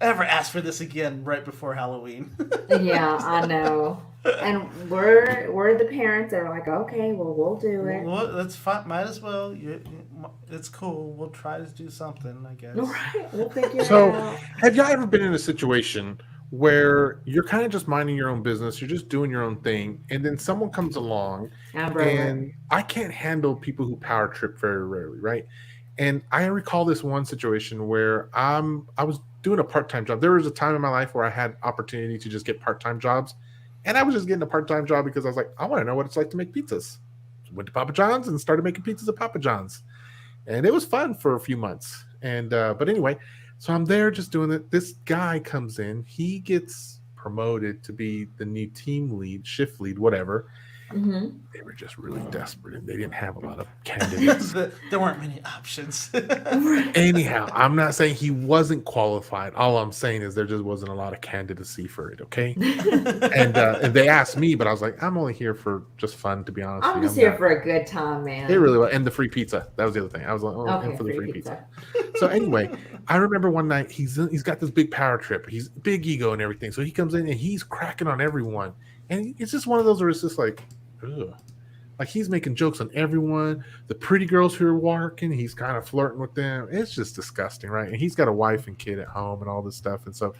Ever ask for this again right before Halloween? Yeah, I know. And we're the parents that are like, okay, well, we'll do it. Well, that's fine. Might as well. It's cool. We'll try to do something, I guess. All right, we'll figure it So, out. have y'all ever been in a situation where you're kind of just minding your own business, you're just doing your own thing, and then someone comes along, and I can't handle people who power trip very rarely, right? And I recall this one situation where I was doing a part-time job. There was a time in my life where I had opportunity to just get part-time jobs, and I was just getting a part-time job because I was like, I want to know what it's like to make pizzas. So went to Papa John's and started making pizzas at Papa John's, and it was fun for a few months. And but anyway, so I'm there just doing it. This guy comes in, he gets promoted to be the new team lead, shift lead, whatever. Mm-hmm. They were just really desperate and they didn't have a lot of candidates. There weren't many options. Anyhow, I'm not saying he wasn't qualified. All I'm saying is there just wasn't a lot of candidacy for it, okay? And they asked me, but I was like, I'm only here for just fun, to be honest. I'm just here for a good time, man. It really was. And the free pizza. That was the other thing. I was like, in for the free pizza. So anyway, I remember one night he's got this big power trip. He's big ego and everything. So he comes in and he's cracking on everyone. And it's just one of those where it's just like, ugh. Like he's making jokes on everyone. The pretty girls who are working, he's kind of flirting with them. It's just disgusting, right? And he's got a wife and kid at home and all this stuff. And so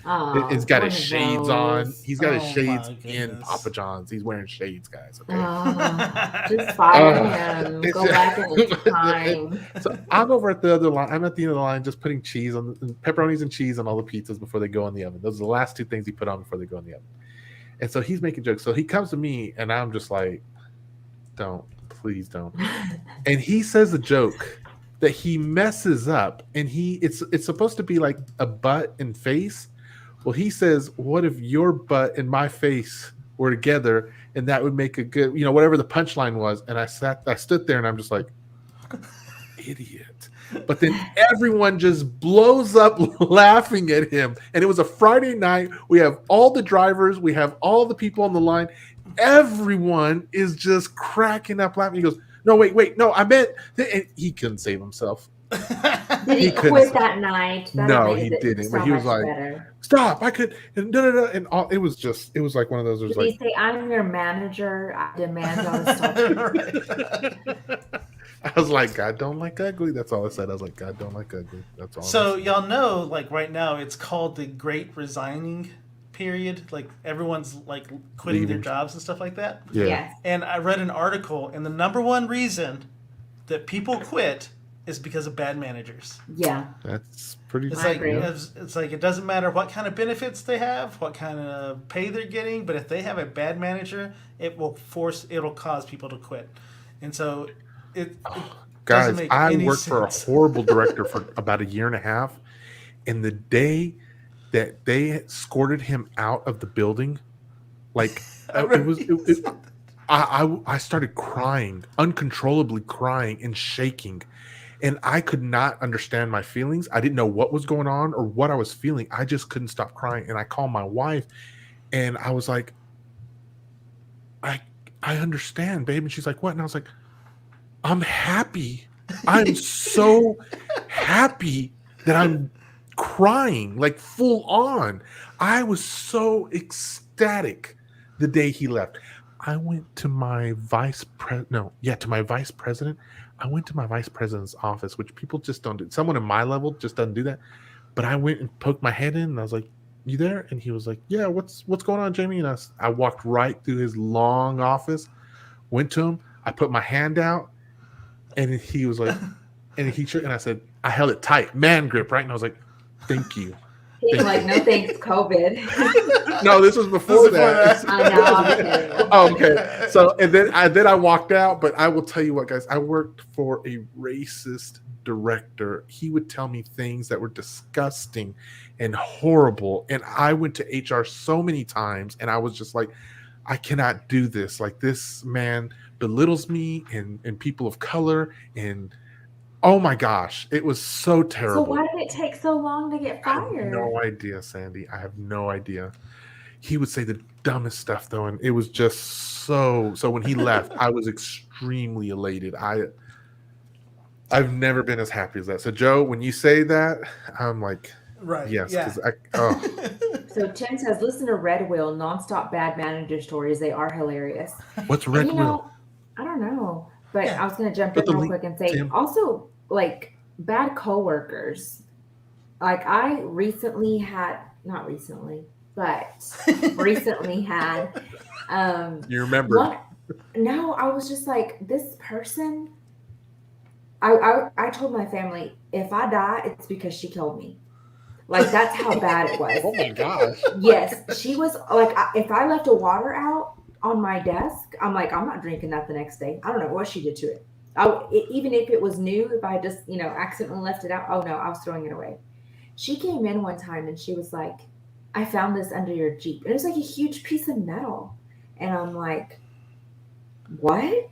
it's got his shades on. He's got his shades in Papa John's. He's wearing shades, guys. Okay. Just fire him. Go back in time. So I'm over at the other line. I'm at the end of the line just putting cheese on pepperonis and cheese on all the pizzas before they go in the oven. Those are the last two things he put on before they go in the oven. And so he's making jokes. So he comes to me and I'm just like, please don't. And he says a joke that he messes up, and it's supposed to be like a butt and face. Well, he says, what if your butt and my face were together, and that would make a good, whatever the punchline was. And I stood there and I'm just like, idiot. But then everyone just blows up laughing at him. And it was a Friday night. We have all the drivers, we have all the people on the line. Everyone is just cracking up laughing. He goes, no, wait, no, I meant, and he couldn't save himself. Did he quit that night? No, he didn't. But he was like, stop, I could, and and all, it was like one of those. Did he say, I'm your manager, I demand y'all to stop? I was like, God don't like ugly. That's all I said. I was like, God don't like ugly. That's all. So y'all know, like right now, it's called the Great Resigning period. Like everyone's like quitting their jobs and stuff like that. Yeah. And I read an article, and the number one reason that people quit is because of bad managers. Yeah. That's pretty. It's I like agree. it's like it doesn't matter what kind of benefits they have, what kind of pay they're getting, but if they have a bad manager, it'll cause people to quit, and so it doesn't Guys, make I any worked for a sense. horrible director for about a year and a half, and the day that they escorted him out of the building, like I it remember was, you said that. I started crying, uncontrollably crying and shaking, and I could not understand my feelings. I didn't know what was going on or what I was feeling. I just couldn't stop crying, and I called my wife, and I was like, I I understand, babe, and she's like, what? And I was like, I'm happy. I'm so happy that I'm crying, like full on. I was so ecstatic the day he left. I went to my to my vice president. I went to my vice president's office, which people just don't do. Someone in my level just doesn't do that. But I went and poked my head in, and I was like, "You there?" And he was like, "Yeah, what's going on, Jamie?" And I walked right through his long office, went to him. I put my hand out, and he was like, and he shook, and I said, I held it tight, man grip, right? And I was like, thank you. He's like, no thanks, COVID. No, this was before that. I know, I'm kidding. Oh, okay. So, and then I walked out, but I will tell you what, guys, I worked for a racist director. He would tell me things that were disgusting and horrible. And I went to HR so many times, and I was just like, I cannot do this. Like, this man belittles me and people of color, and oh my gosh, it was so So terrible. why did it take so long to get I have fired? no idea, Sandy. I have no idea. He would say the dumbest stuff though, and it was just so when he left, I was extremely elated. I've never been as happy as that. So Joe, when you say that, I'm like, Right. yes, Yeah. because So Tim says, listen to Red Wheel, nonstop bad manager stories. They are hilarious. what's And Red you Wheel? know, I don't know, but Yeah. I was going to jump Put in the real link, quick and say Tim. also, like, bad coworkers. Like, I recently had, not recently, but recently had You remember? one. No, I was just like, this person. I told my family, if I die, it's because she killed me. Like, that's how bad it was. Oh my gosh. Yes, she was like, if I left a water out on my desk, I'm like, I'm not drinking that the next day. I don't know what she did to it. Even if it was new, if I just, accidentally left it out, oh no, I was throwing it away. She came in one time and she was like, I found this under your Jeep. And it was like a huge piece of metal. And I'm like, what?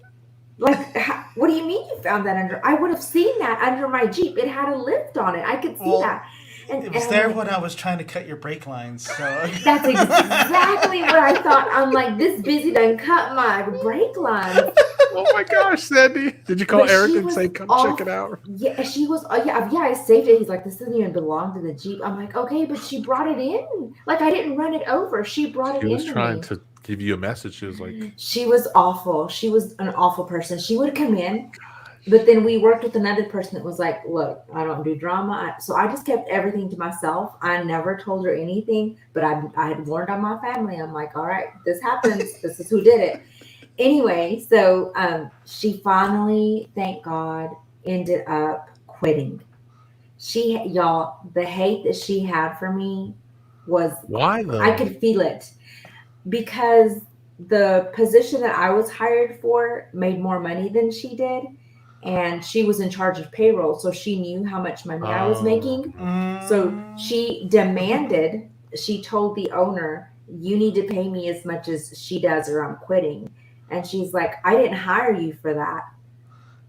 Like, what do you mean you found that under? I would have seen that under my Jeep. It had a lift on it. I could see Well, that. And, It was and I'm there like, when I was trying to cut your brake lines. So that's exactly what I thought. I'm like, this busy done cut my brake lines. Oh my gosh, Sandy. Did you call But Eric she and was say, come off. check it out? Yeah, she was. Yeah, I saved it. He's like, this doesn't even belong to the Jeep. I'm like, okay, but she brought it in. Like, I didn't run it over. She brought She it was into trying me. to give you a message. She was like, She was awful. She was an awful person. She would come in, but then we worked with another person that was like, look, I don't do drama. So I just kept everything to myself. I never told her anything, but I had warned on my family. I'm like, all right, this happens. This is who did it. Anyway, so she finally, thank God, ended up quitting. The hate that she had for me was, why though? I could feel it because the position that I was hired for made more money than she did. And she was in charge of payroll. So she knew how much money I was making. So she told the owner, you need to pay me as much as she does or I'm quitting. And she's like, I didn't hire you for that.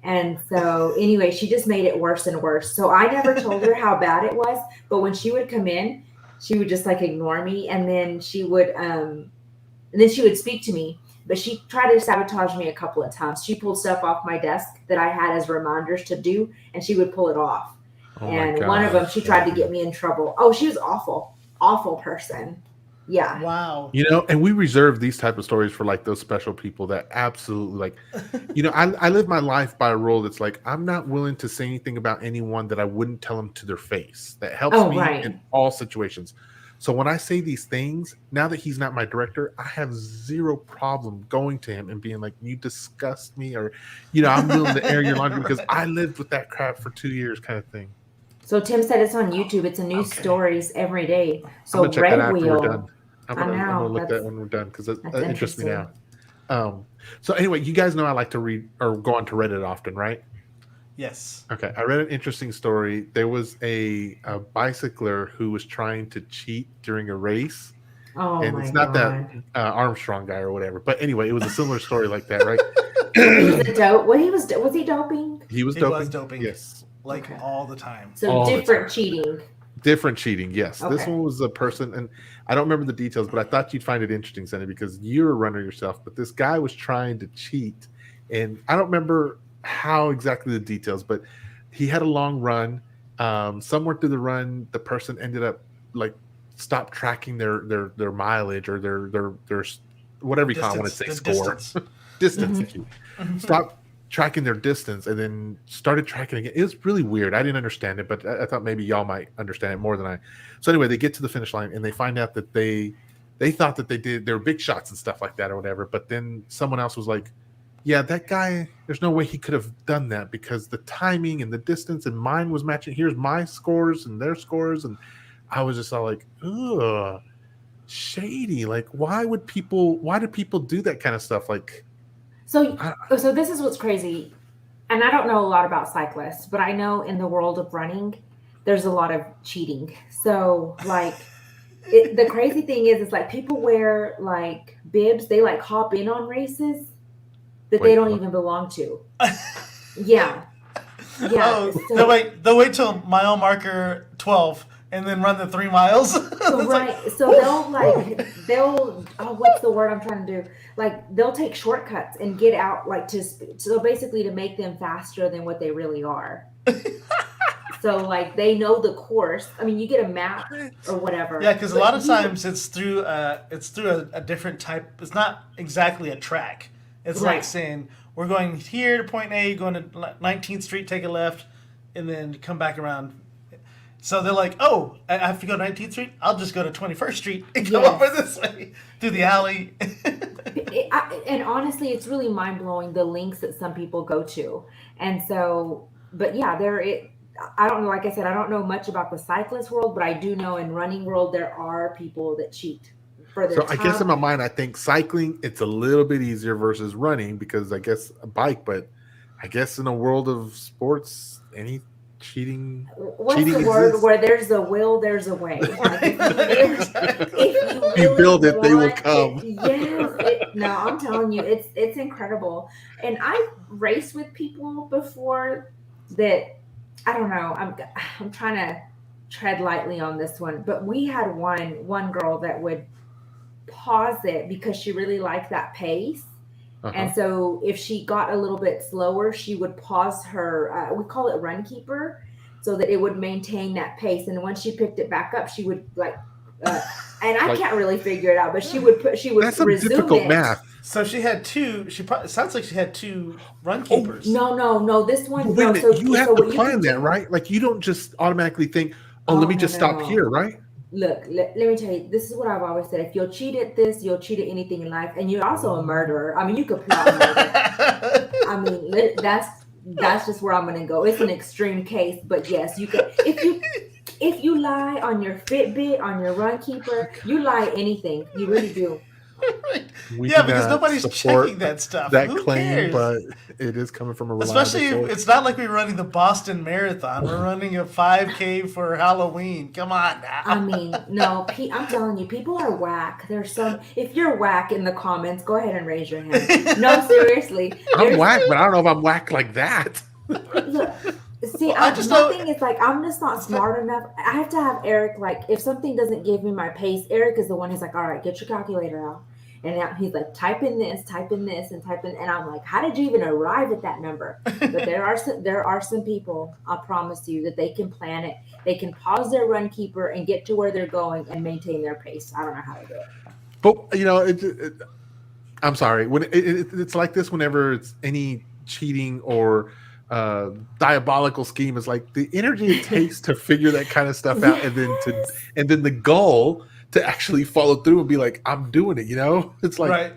And so anyway, she just made it worse and worse. So I never told her how bad it was. But when she would come in, she would just like ignore me. And then she would speak to me. But she tried to sabotage me a couple of times. She pulled stuff off my desk that I had as reminders to do, and she would pull it off. Oh my And one of them, gosh, she tried to Sandy. get me in trouble. Oh, she was awful. Awful person. Yeah. wow. And we reserve these type of stories for like those special people that absolutely like, I live my life by a rule that's like, I'm not willing to say anything about anyone that I wouldn't tell them to their face. That helps me right. in all situations. So when I say these things, now that he's not my director, I have zero problem going to him and being like, "You disgust me," or, "I'm willing to air your laundry because I lived with that crap for 2 years," kind of thing. So Tim said it's on YouTube. It's a new stories every day. I'm So gonna check that Red out after we're done. Wheel. I'm I gonna know look at that when we're done because that's that interests me interesting. now. So anyway, you guys know I like to read or go onto Reddit often, right? Yes. Okay, I read an interesting story. There was a bicycler who was trying to cheat during a race, Oh and my it's not that god. Armstrong guy or whatever. But anyway, it was a similar story like that, right? So he was a dope. What was he doping? He was He doping. was doping. Yes, Like Okay. all the time. So all the different time. cheating. Different cheating. Yes, this Okay. one was a person, and I don't remember the details, but I thought you'd find it interesting, Sandy, because you're a runner yourself. But this guy was trying to cheat, and I don't remember how exactly the details, but he had a long run. Somewhere through the run, the person ended up like stopped tracking their mileage or their whatever you call it. I want to say The score. distance. Distance. Mhm. Thank you. Stopped tracking their distance and then started tracking again. It was really weird. I didn't understand it, but I thought maybe y'all might understand it more than I. So anyway, they get to the finish line and they find out that they thought that they were big shots and stuff like that or whatever. But then someone else was like, "Yeah, that guy. There's no way he could have done that because the timing and the distance and mine was matching. Here's my scores and their scores." And I was just all like, "Ugh, shady. Like, why do people do that kind of stuff? Like, So I, so this is what's crazy. And I don't know a lot about cyclists, but I know in the world of running, there's a lot of cheating. So like the crazy thing is like people wear like bibs. They like hop in on races that they wait, don't what? even belong to. Yeah. Yeah. Oh, So they'll wait till mile marker 12 and then run the 3 miles. so It's like, right. So they'll what's the word I'm trying to do? Like they'll take shortcuts and get out like so basically to make them faster than what they really are. So like they know the course. I mean, you get a map or whatever. yeah, because a but lot of you- times it's through a different type. It's not exactly a track. It's like Right. saying we're going here to point A, going to 19th Street, take a left, and then come back around. So they're like, oh, I have to go to 19th Street. I'll just go to 21st Street and come Yes. over this way through the alley. And honestly, it's really mind blowing the links that some people go to. And so, but yeah, I don't know. Like I said, I don't know much about the cyclist world, but I do know in running world there are people that cheat for their So I guess in time. my mind, I think cycling it's a little bit easier versus running because I guess a bike, but I guess in a world of sports, any cheating What's cheating the word exists. where there's a will, there's a way. Like if you You really build it, they will want come. no, I'm telling you, it's incredible. And I've raced with people before that I don't know. I'm trying to tread lightly on this one, but we had one girl that would pause it because she really liked that pace. And Uh-huh. so if she got a little bit slower, she would pause her, we call it run keeper, so that it would maintain that pace. And when she picked it back up, she would and I Like can't really figure it out, but she would that's some resume difficult it. math. So she had two. It sounds like she had two run Oh, keepers. No, this one, But wait a no. minute, you have to what you plan can that, do, right? Like you don't just automatically think, "Oh, let oh, me no, just no, stop no. here," right? Look, let me tell you, this is what I've always said. If you'll cheat at this, you'll cheat at anything in life. And you're also a murderer. I mean, you could plot murder. I mean, that's just where I'm going to go. It's an extreme case, but yes, you could. If you lie on your Fitbit, on your run keeper, you lie anything. You really do. We Yeah, do because not nobody's support checking that stuff. that Who claim, cares? but it is coming from a reliable Especially if source. it's not like we're running the Boston Marathon. We're running a 5K for Halloween. Come on now. I mean, no, I'm telling you, people are whack. There's some. If you're whack in the comments, go ahead and raise your hand. No, seriously. I'm whack, but I don't know if I'm whack like that. Look, see, Well, I just know- my thing is like I'm just not smart enough. I have to have Eric. Like, if something doesn't give me my pace, Eric is the one who's like, "All right, get your calculator out." And now he's like, type in this, and type in, and I'm like, how did you even arrive at that number? But there are some people, I promise you, that they can plan it. They can pause their run keeper and get to where they're going and maintain their pace. I don't know how to do it. But I'm sorry. When it's like this, whenever it's any cheating or diabolical scheme is like the energy it takes to figure that kind of stuff out, and then the goal to actually follow through and be like, I'm doing it. It's like, Right.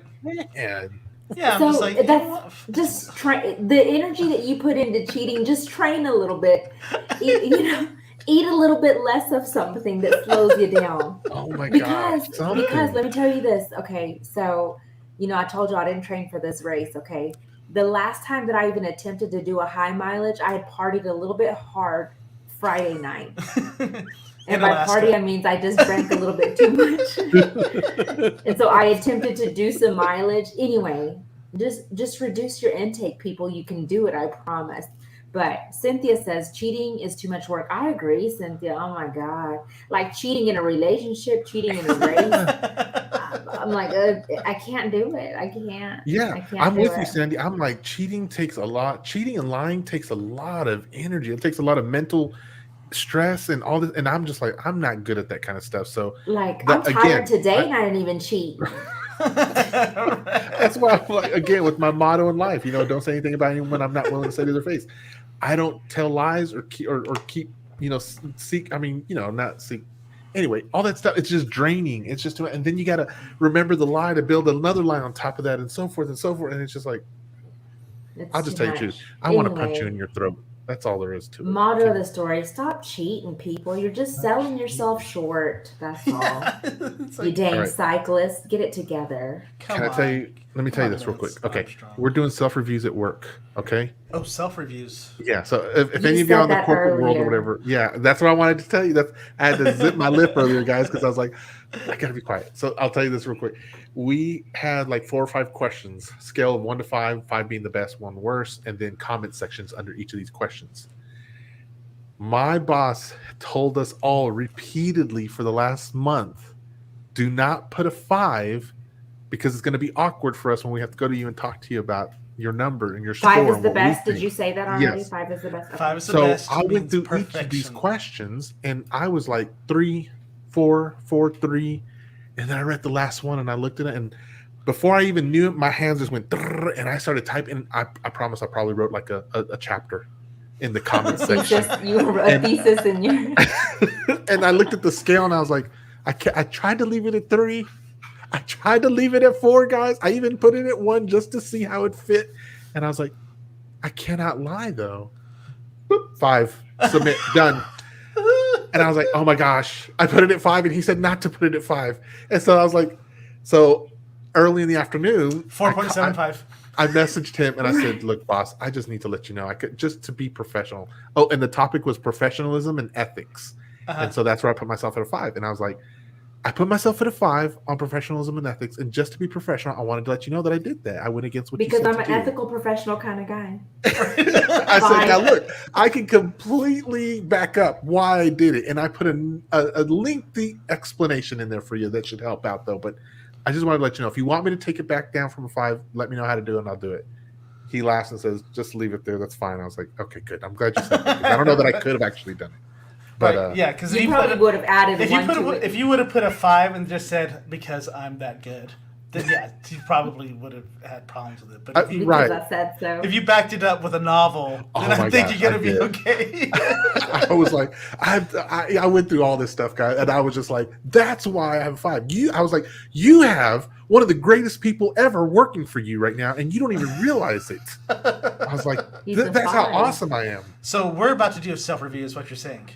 man. Yeah, I'm So just like, that's just try the energy that you put into cheating. Just train a little bit. Eat a little bit less of something that slows you down. Oh my Because gosh. because let me tell you this. Okay, so I told you I didn't train for this race. Okay, the last time that I even attempted to do a high mileage, I had partied a little bit hard Friday night. And by party, I means I just drank a little bit too much. And so I attempted to do some mileage. Anyway, just reduce your intake, people. You can do it, I promise. But Cynthia says cheating is too much work. I agree, Cynthia. Oh my God. Like cheating in a relationship, cheating in a race. I'm like, I can't do it. I can't. Yeah, I can't I'm do with you, it. Sandy. I'm like, cheating and lying takes a lot of energy. It takes a lot of mental stress and all this. And I'm just like, I'm not good at that kind of stuff. So, Like, I'm tired today and I didn't even cheat. that's why I'm like, again, with my motto in life, don't say anything about anyone I'm not willing to say to their face. I don't tell lies or keep, seek. I mean, not seek. Anyway, all that stuff, it's just draining. It's just, and then you got to remember the lie to build another lie on top of that, and so forth and so forth. And it's just like, I'll just tell you the truth. I want to punch you in your throat. That's all there is to it. Motto of the story: stop cheating, people. You're just selling yourself short. That's all. Like, you dang cyclist, get it together. Let me tell you this real quick. Okay, we're doing self-reviews at work. Okay. Oh, self-reviews. Yeah. So if any of you in the corporate world or whatever, yeah, that's what I wanted to tell you. I had to zip my lip earlier, guys, because I was like, I gotta be quiet. So I'll tell you this real quick. We had like 4 or 5 questions, scale of 1 to 5, 5 being the best, 1 worst, and then comment sections under each of these questions. My boss told us all repeatedly for the last month, do not put a 5 because it's going to be awkward for us when we have to go to you and talk to you about your number and your score. 5 is the best. Did you say that already? Yes. 5 is the best. Okay. 5 is the best. So I went through each of these questions and I was like 3, 4, 4, 3. And then I read the last one and I looked at it, and before I even knew it, my hands just went and I started typing. I promise I probably wrote like a chapter in the comment section. You wrote a thesis in your and I looked at the scale and I was like, I tried to leave it at 3. I tried to leave it at 4, guys. I even put it at 1 just to see how it fit. And I was like, I cannot lie though. 5, submit, done. And I was like, oh my gosh, I put it at 5 and he said not to put it at 5. And so I was like, so early in the afternoon, 4.75. I messaged him and I said, look, boss, I just need to let you know, I could just to be professional. Oh, and the topic was professionalism and ethics. And so that's where I put myself at a 5. And I was like, I put myself at a 5 on professionalism and ethics, and just to be professional, I wanted to let you know that I did that. I went against what you said. Because I'm an ethical, professional kind of guy. I said, now look, I can completely back up why I did it, and I put a lengthy explanation in there for you that should help out, though. But I just wanted to let you know, if you want me to take it back down from a 5, let me know how to do it, and I'll do it. He laughs and says, just leave it there. That's fine. I was like, okay, good. I'm glad you said that. I don't know that I could have actually done it. But yeah, because you probably would have added if you would have put a 5 and just said because I'm that good, then yeah, you probably would have had problems with it. But if you, I said so. If you backed it up with a novel, then I think you're gonna be okay. I was like, I went through all this stuff, guys, and I was just like, that's why I have a 5. I was like, you have one of the greatest people ever working for you right now, and you don't even realize it. I was like, that's how awesome I am. So we're about to do a self-review, is what you're saying.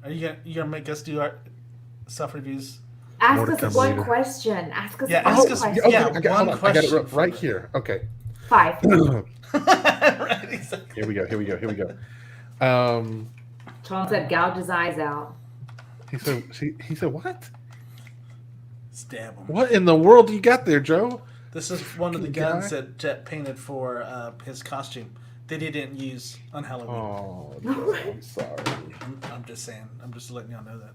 Are you gonna make us do our self-reviews? Ask us one question. Ask us one question. Okay, I got it right here. Okay. 5. Right, exactly. Here we go. Tom said gouge his eyes out. He said what? Stab him. What in the world do you got there, Joe? This is one of the guns that Jet painted for his costume that he didn't use on Halloween. Oh, Joe, I'm sorry. I'm just saying. I'm just letting y'all know that.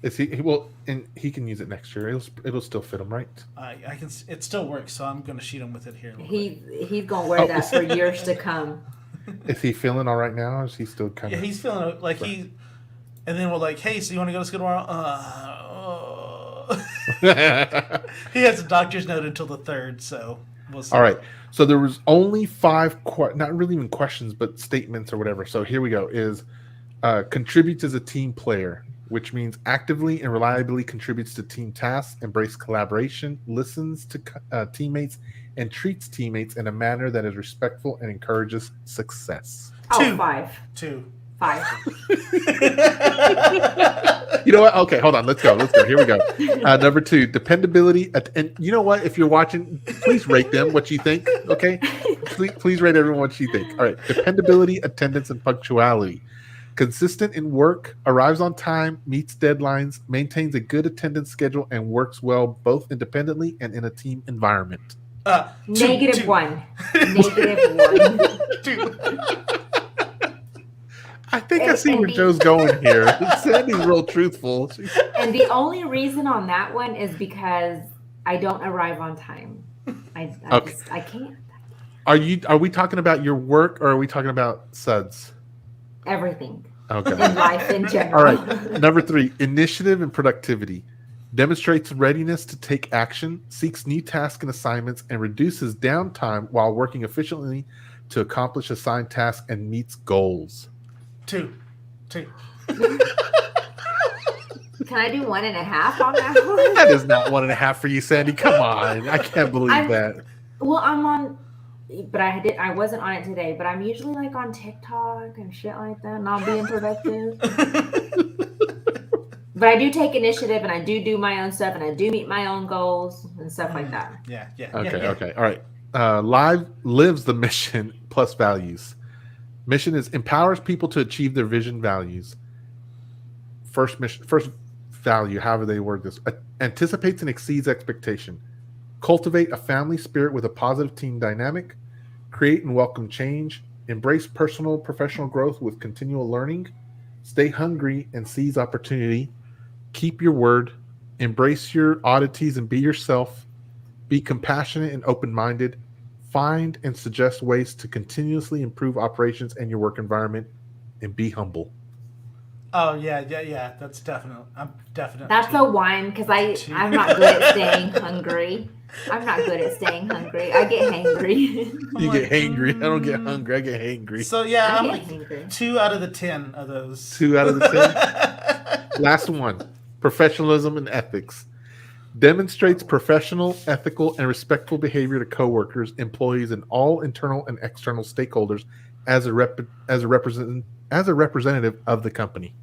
Is he well? And he can use it next year. It'll still fit him, right? I can. It still works, so I'm going to shoot him with it here. He's going to wear that for years to come. Is he feeling all right now? Or is he still kind of? Yeah, he's feeling like he. And then we're like, hey, so you want to go to school tomorrow? He has a doctor's note until the 3rd, so We'll see. All right. So there was only 5, not really even questions, but statements or whatever. So here we go. Is contributes as a team player, which means actively and reliably contributes to team tasks, embrace collaboration, listens to teammates, and treats teammates in a manner that is respectful and encourages success. Two. 5. 2. 5. You know what? Okay, hold on. Let's go. Here we go. Number 2, dependability. And you know what? If you're watching, please rate them what you think. Okay, please rate everyone what you think. All right, dependability, attendance, and punctuality. Consistent in work, arrives on time, meets deadlines, maintains a good attendance schedule, and works well both independently and in a team environment. -1. -1. Two. I think I see where Joe's going here. Sandy's real truthful. And the only reason on that one is because I don't arrive on time. I can't. Are we talking about your work or are we talking about suds? Everything. Okay. In life in general. All right. Number 3, initiative and productivity. Demonstrates readiness to take action, seeks new tasks and assignments, and reduces downtime while working efficiently to accomplish assigned tasks and meets goals. 2. Can I do 1.5 on that one? That is not 1.5 for you, Sandy. Come on. I can't believe that. Well, I'm on, but I wasn't on it today, but I'm usually like on TikTok and shit like that, not being productive. But I do take initiative and I do my own stuff and I do meet my own goals and stuff like that. Yeah. Okay. All right. Lives the mission plus values. Mission is empowers people to achieve their vision values. First value, however they word this, anticipates and exceeds expectation. Cultivate a family spirit with a positive team dynamic. Create and welcome change. Embrace personal professional growth with continual learning. Stay hungry and seize opportunity. Keep your word. Embrace your oddities and be yourself. Be compassionate and open-minded. Find and suggest ways to continuously improve operations and your work environment, and be humble. Oh yeah. That's definitely. I'm definitely. That's a 1 because I'm not good at staying hungry. I'm not good at staying hungry. I get hangry. You get hangry. I don't get hungry. I get hangry. So yeah, I'm like hangry. 2 out of the 10 of those. 2 out of the 10. Last one: professionalism and ethics. Demonstrates professional, ethical, and respectful behavior to coworkers, employees, and all internal and external stakeholders as a representative of the company.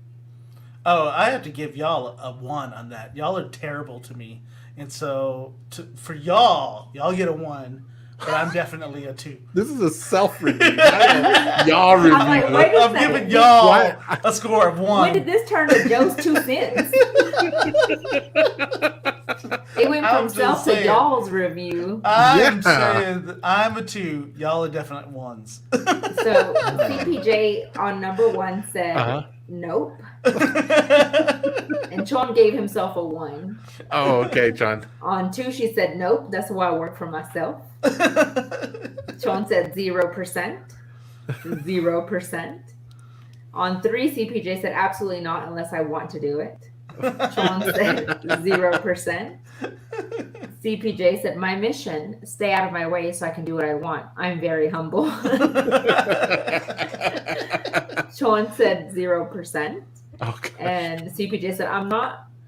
Oh, I have to give y'all a 1 on that. Y'all are terrible to me, and so for y'all get a 1, but I'm definitely a 2. This is a self-review. Y'all review. I'm like, I'm giving y'all a score of 1. When did this turn to Joe's 2 cents? It went from self to y'all's review. I'm saying that I'm a 2. Y'all are definitely 1s. So CPJ on number 1 said nope. And Sean gave himself a 1. Oh, okay, John. On 2, she said nope. That's why I work for myself. Sean said 0%. 0%. On 3, CPJ said absolutely not unless I want to do it. Sean said 0%. CPJ said, my mission, stay out of my way so I can do what I want. I'm very humble. Sean said 0%. Okay. And CPJ said,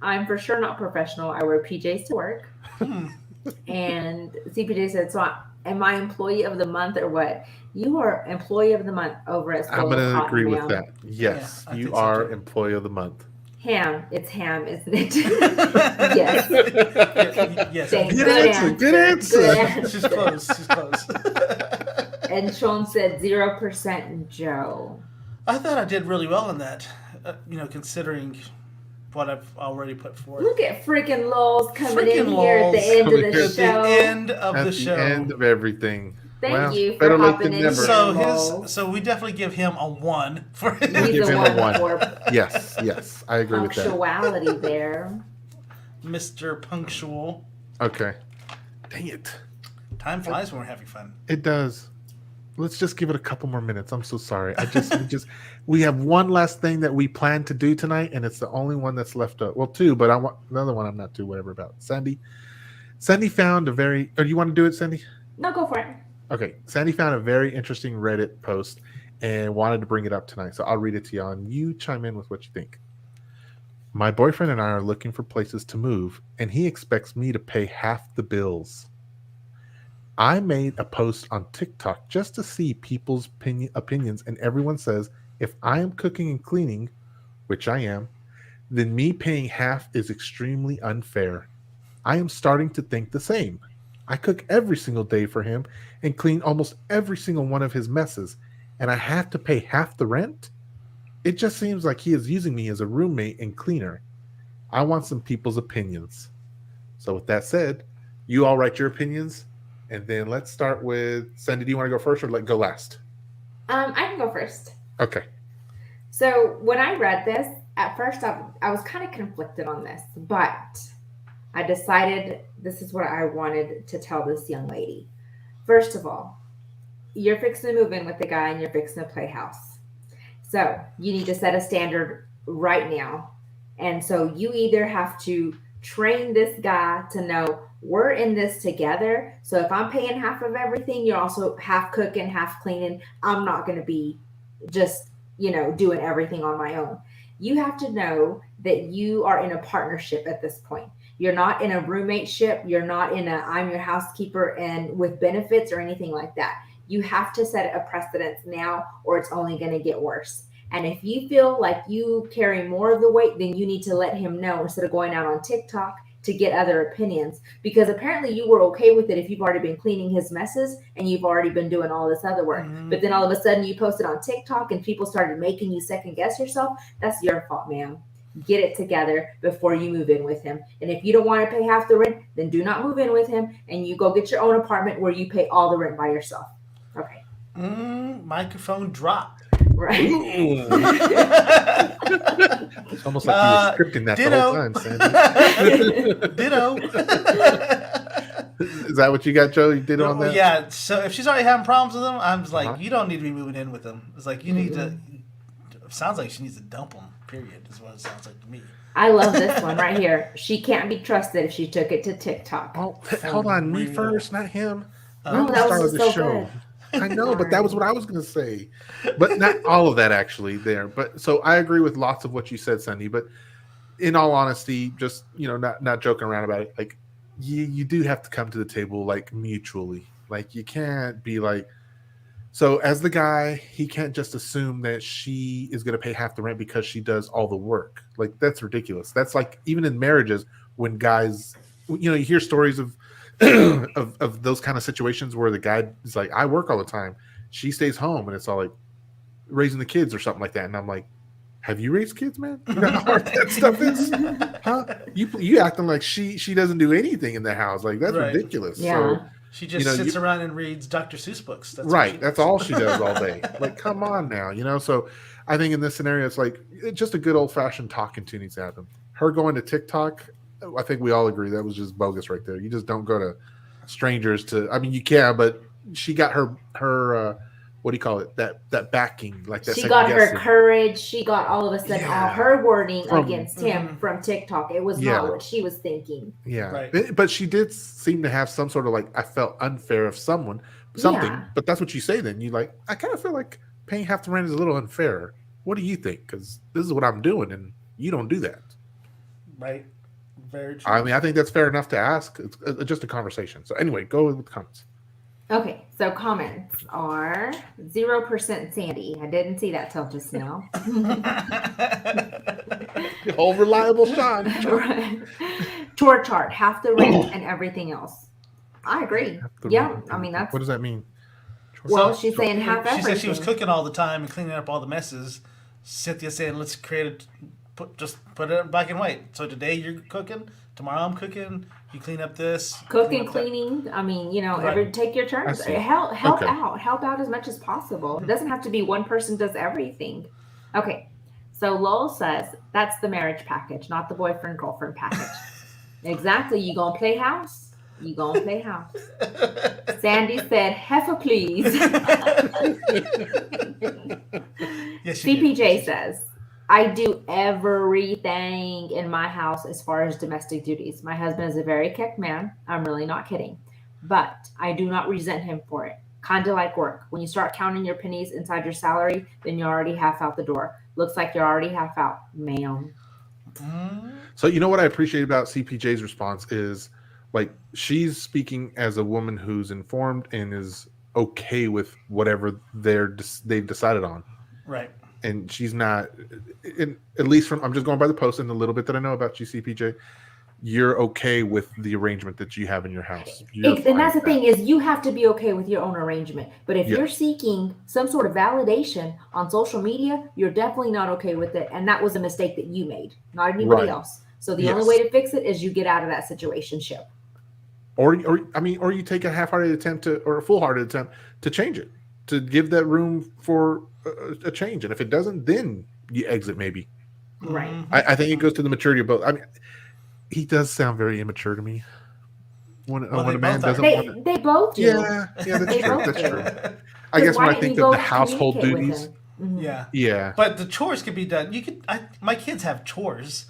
I'm for sure not professional. I wear PJs to work. And CPJ said, so am I employee of the month or what? You are employee of the month over at I'm going to agree with that. Yes, yeah, you are employee of the month. Ham. It's ham, isn't it? Yes. Yes. Good answer. She's close. And Sean said 0% Joe. I thought I did really well on that, considering what I've already put forth. Look at freaking Lulz coming in here at the end of the show. At the end of the show. At the end of everything. Thank you for hopping in. So we definitely give him a 1 for his. We'll give him a 1. For Yes, I agree with that. Punctuality there. Mr. Punctual. Okay. Dang it. Time flies when we're having fun. It does. Let's just give it a couple more minutes. I'm so sorry. We have one last thing that we plan to do tonight, and it's the only one that's left up. Well, 2, but I want another one. I'm not too whatever about. Sandy found or you want to do it, Sandy? No, go for it. Okay, Sandy found a very interesting Reddit post and wanted to bring it up tonight. So I'll read it to you and you chime in with what you think. My boyfriend and I are looking for places to move, and he expects me to pay half the bills. I made a post on TikTok just to see people's opinions, and everyone says if I am cooking and cleaning, which I am, then me paying half is extremely unfair. I am starting to think the same. I cook every single day for him and clean almost every single one of his messes, and I have to pay half the rent? It just seems like he is using me as a roommate and cleaner. I want some people's opinions. So, with that said, you all write your opinions, and then let's start with Sandy. Do you want to go first or go last? I can go first. Okay. So when I read this, at first I was kind of conflicted on this, but I decided this is what I wanted to tell this young lady. First of all, you're fixing to move in with the guy and you're fixing to play house. So you need to set a standard right now. And so you either have to train this guy to know we're in this together. So if I'm paying half of everything, you're also half cooking, half cleaning. I'm not going to be just, doing everything on my own. You have to know that you are in a partnership at this point. You're not in a roommate-ship. You're not in a I'm your housekeeper and with benefits or anything like that. You have to set a precedence now or it's only going to get worse. And if you feel like you carry more of the weight, then you need to let him know instead of going out on TikTok to get other opinions. Because apparently you were okay with it if you've already been cleaning his messes and you've already been doing all this other work. Mm-hmm. But then all of a sudden you posted on TikTok and people started making you second guess yourself. That's your fault, ma'am. Get it together before you move in with him. And if you don't want to pay half the rent, then do not move in with him and you go get your own apartment where you pay all the rent by yourself. Okay. Microphone drop. Right. It's almost like you were scripting that the whole time, Sandy. Ditto. Is that what you got, Joe? You did on that? Yeah. So if she's already having problems with him, I'm just like, you don't need to be moving in with him. It's like you need to. It sounds like she needs to dump him. Period. Is what it sounds like to me. I love this one right here. She can't be trusted if she took it to TikTok. Oh, hold on, me first, not him. No, that was just so good. I know, but that was what I was going to say. But not all of that actually there. But so I agree with lots of what you said, Sandy. But in all honesty, just not joking around about it. Like you do have to come to the table like mutually. Like you can't be like. So as the guy, he can't just assume that she is going to pay half the rent because she does all the work. Like that's ridiculous. That's like even in marriages when guys, you hear stories of. of those kind of situations where the guy is like, I work all the time. She stays home and it's all like raising the kids or something like that. And I'm like, have you raised kids, man? You know how hard that stuff is? Huh? You acting like she doesn't do anything in the house. Like that's ridiculous. Yeah. So she just sits around and reads Dr. Seuss books. That's all she does all day. Like, come on now, So I think in this scenario, it's like just a good old fashioned talking to needs to happen. Her going to TikTok, I think we all agree that was just bogus right there. You just don't go to strangers I mean, you can, but she got her what do you call it? That backing, like that. She got her courage. She got all of a sudden all her wording against him from TikTok. It was not what she was thinking. Yeah. Right. But she did seem to have some sort of like, I felt unfair of something. Yeah. But that's what you say then. You like, I kind of feel like paying half the rent is a little unfair. What do you think? Because this is what I'm doing and you don't do that. Right. Very true. I mean, I think that's fair enough to ask. It's just a conversation. So anyway, go with the comments. Okay, so comments are 0% Sandy. I didn't see that till just now. Old reliable Sean. Right. Tour chart, half the rent and everything else. I agree. Yeah, I mean that's. What does that mean? Well, she's saying half everything. She said she was cooking all the time and cleaning up all the messes. Cynthia saying, "Let's create just put it in black and white. So today you're cooking, tomorrow I'm cooking. You clean up this. Cooking, cleaning. I mean, take your turns. Help out as much as possible. It doesn't have to be one person does everything. Okay. So Lowell says that's the marriage package, not the boyfriend girlfriend package. Exactly. You gonna play house? You gonna play house? Sandy said, "Heifer, please." Yes, CPJ says, I do everything in my house as far as domestic duties. My husband is a very kept man. I'm really not kidding. but I do not resent him for it. Kind of like work. When you start counting your pennies inside your salary, then you're already half out the door. Looks like you're already half out, ma'am. So you know what I appreciate about CPJ's response is like she's speaking as a woman who's informed and is okay with whatever they've decided on. Right. And she's not, at least from, I'm just going by the post and the little bit that I know about you, CPJ. You're okay with the arrangement that you have in your house. And that's the thing is you have to be okay with your own arrangement. But if you're seeking some sort of validation on social media, you're definitely not okay with it. And that was a mistake that you made, not anybody else. So the only way to fix it is you get out of that situationship. Or you take a half-hearted attempt or a full-hearted attempt to change it, to give that room for a change. And if it doesn't, then you exit maybe. Right. I think it goes to the maturity of both. I mean, he does sound very immature to me. When a man doesn't want to... They both do. Yeah, that's true. That's true. I guess when I think of the household duties... Yeah. But the chores could be done. My kids have chores.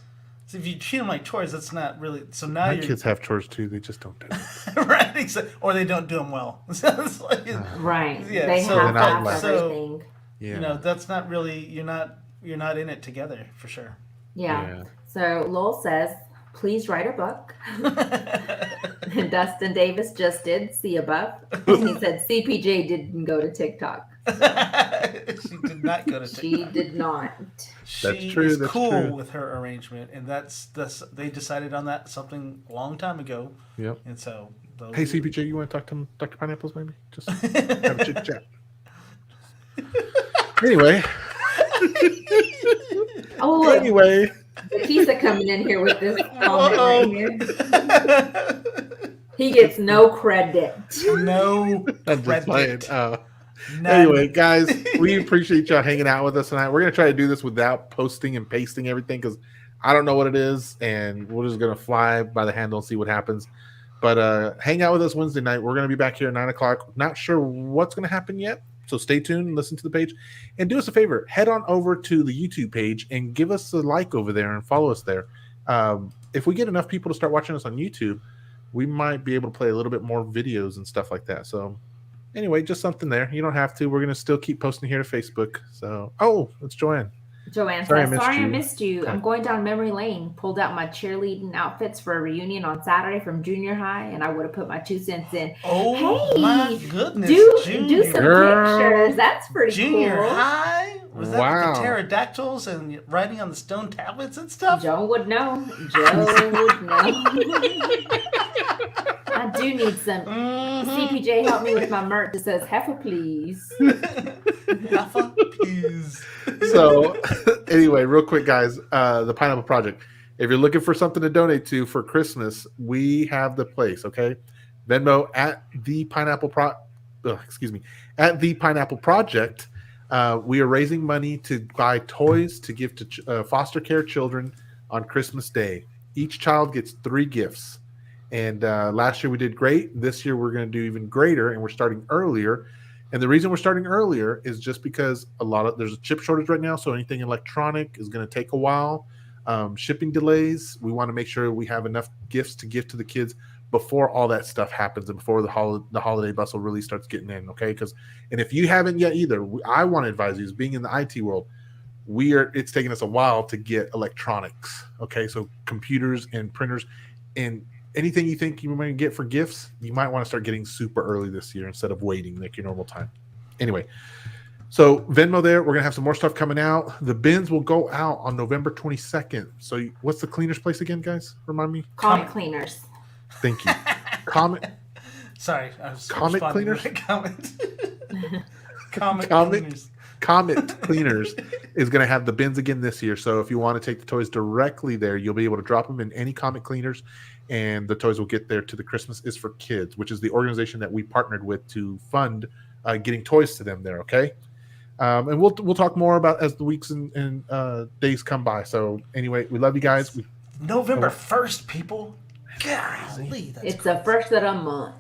So if you treat them like chores, that's not really... So now my kids have chores too. They just don't do it. Right. Or they don't do them well. Right. Yeah, they have everything. Yeah. That's not really... You're not in it together, for sure. Yeah. So Lowell says... Please write a book. And Dustin Davis just did see above. And he said CPJ didn't go to TikTok. She did not go to TikTok. She did not. That's true. She's that's cool true. with her arrangement, and that's they decided on that something a long time ago. Yep. And so, hey CPJ, you want to talk to Dr. Pineapples maybe? Just have a chit chat. Anyway. Oh, look. Anyway. Kisa coming in here with this comment right here. He gets no credit. No I'm just playing. credit. Anyway, guys, we appreciate y'all hanging out with us tonight. We're going to try to do this without posting and pasting everything because I don't know what it is, and we're just going to fly by the handle and see what happens. But hang out with us Wednesday night. We're going to be back here at 9 o'clock. Not sure what's going to happen yet. So stay tuned, listen to the page, and do us a favor. Head on over to the YouTube page and give us a like over there and follow us there. If we get enough people to start watching us on YouTube, we might be able to play a little bit more videos and stuff like that. So anyway, just something there. You don't have to. We're going to still keep posting here to Facebook. So, it's Joanne. Joanne says, sorry I missed you. I'm going down memory lane. Pulled out my cheerleading outfits for a reunion on Saturday from junior high, and I would have put my 2 cents in. Oh, hey, my goodness. Do some pictures. That's pretty junior cool. Junior high? Was that with the pterodactyls and writing on the stone tablets and stuff? Joe would know. I do need some. CPJ help me with my merch that says heifer please. Heifer please. So anyway, real quick guys, the Pineapple Project. If you're looking for something to donate to for Christmas, we have the place, okay? Venmo at the Pineapple Project. We are raising money to buy toys to give to foster care children on Christmas Day. Each child gets 3 gifts. And last year we did great. This year we're going to do even greater, and we're starting earlier. And the reason we're starting earlier is just because there's a chip shortage right now, so anything electronic is going to take a while. Shipping delays. We want to make sure we have enough gifts to give to the kids before all that stuff happens and before the holiday bustle really starts getting in. Okay, and if you haven't yet either, I want to advise you, as being in the IT world, it's taking us a while to get electronics. Okay, so computers and printers and anything you think you might get for gifts, you might want to start getting super early this year instead of waiting like your normal time. Anyway, so Venmo there. We're going to have some more stuff coming out. The bins will go out on November 22nd. So what's the cleaners place again, guys? Remind me. Comet Cleaners. Thank you. Sorry, I was Comet Cleaners? Comet Cleaners. Comet Cleaners is going to have the bins again this year. So if you want to take the toys directly there, you'll be able to drop them in any Comet Cleaners, and the toys will get there to the Christmas is for Kids, which is the organization that we partnered with to fund getting toys to them there. Okay. And we'll talk more about as the weeks and days come by. So anyway, we love you guys. November 1st, people. Golly, it's the first of the month.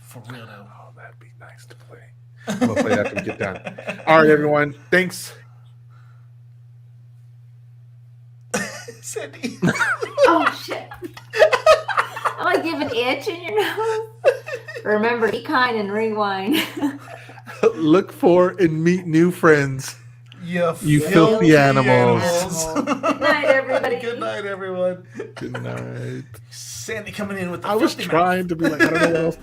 For real though. Oh, that'd be nice to play. I'm gonna play that when we get done. All right, everyone. Thanks. Cindy. Oh shit. I'm like, you have an itch in your nose. Remember, be kind and rewind. Look for and meet new friends. You filthy animals. Good night, everybody. Good night, everyone. Good night. Sandy coming in with the I was filthy mouth. trying to be like, I don't know what else.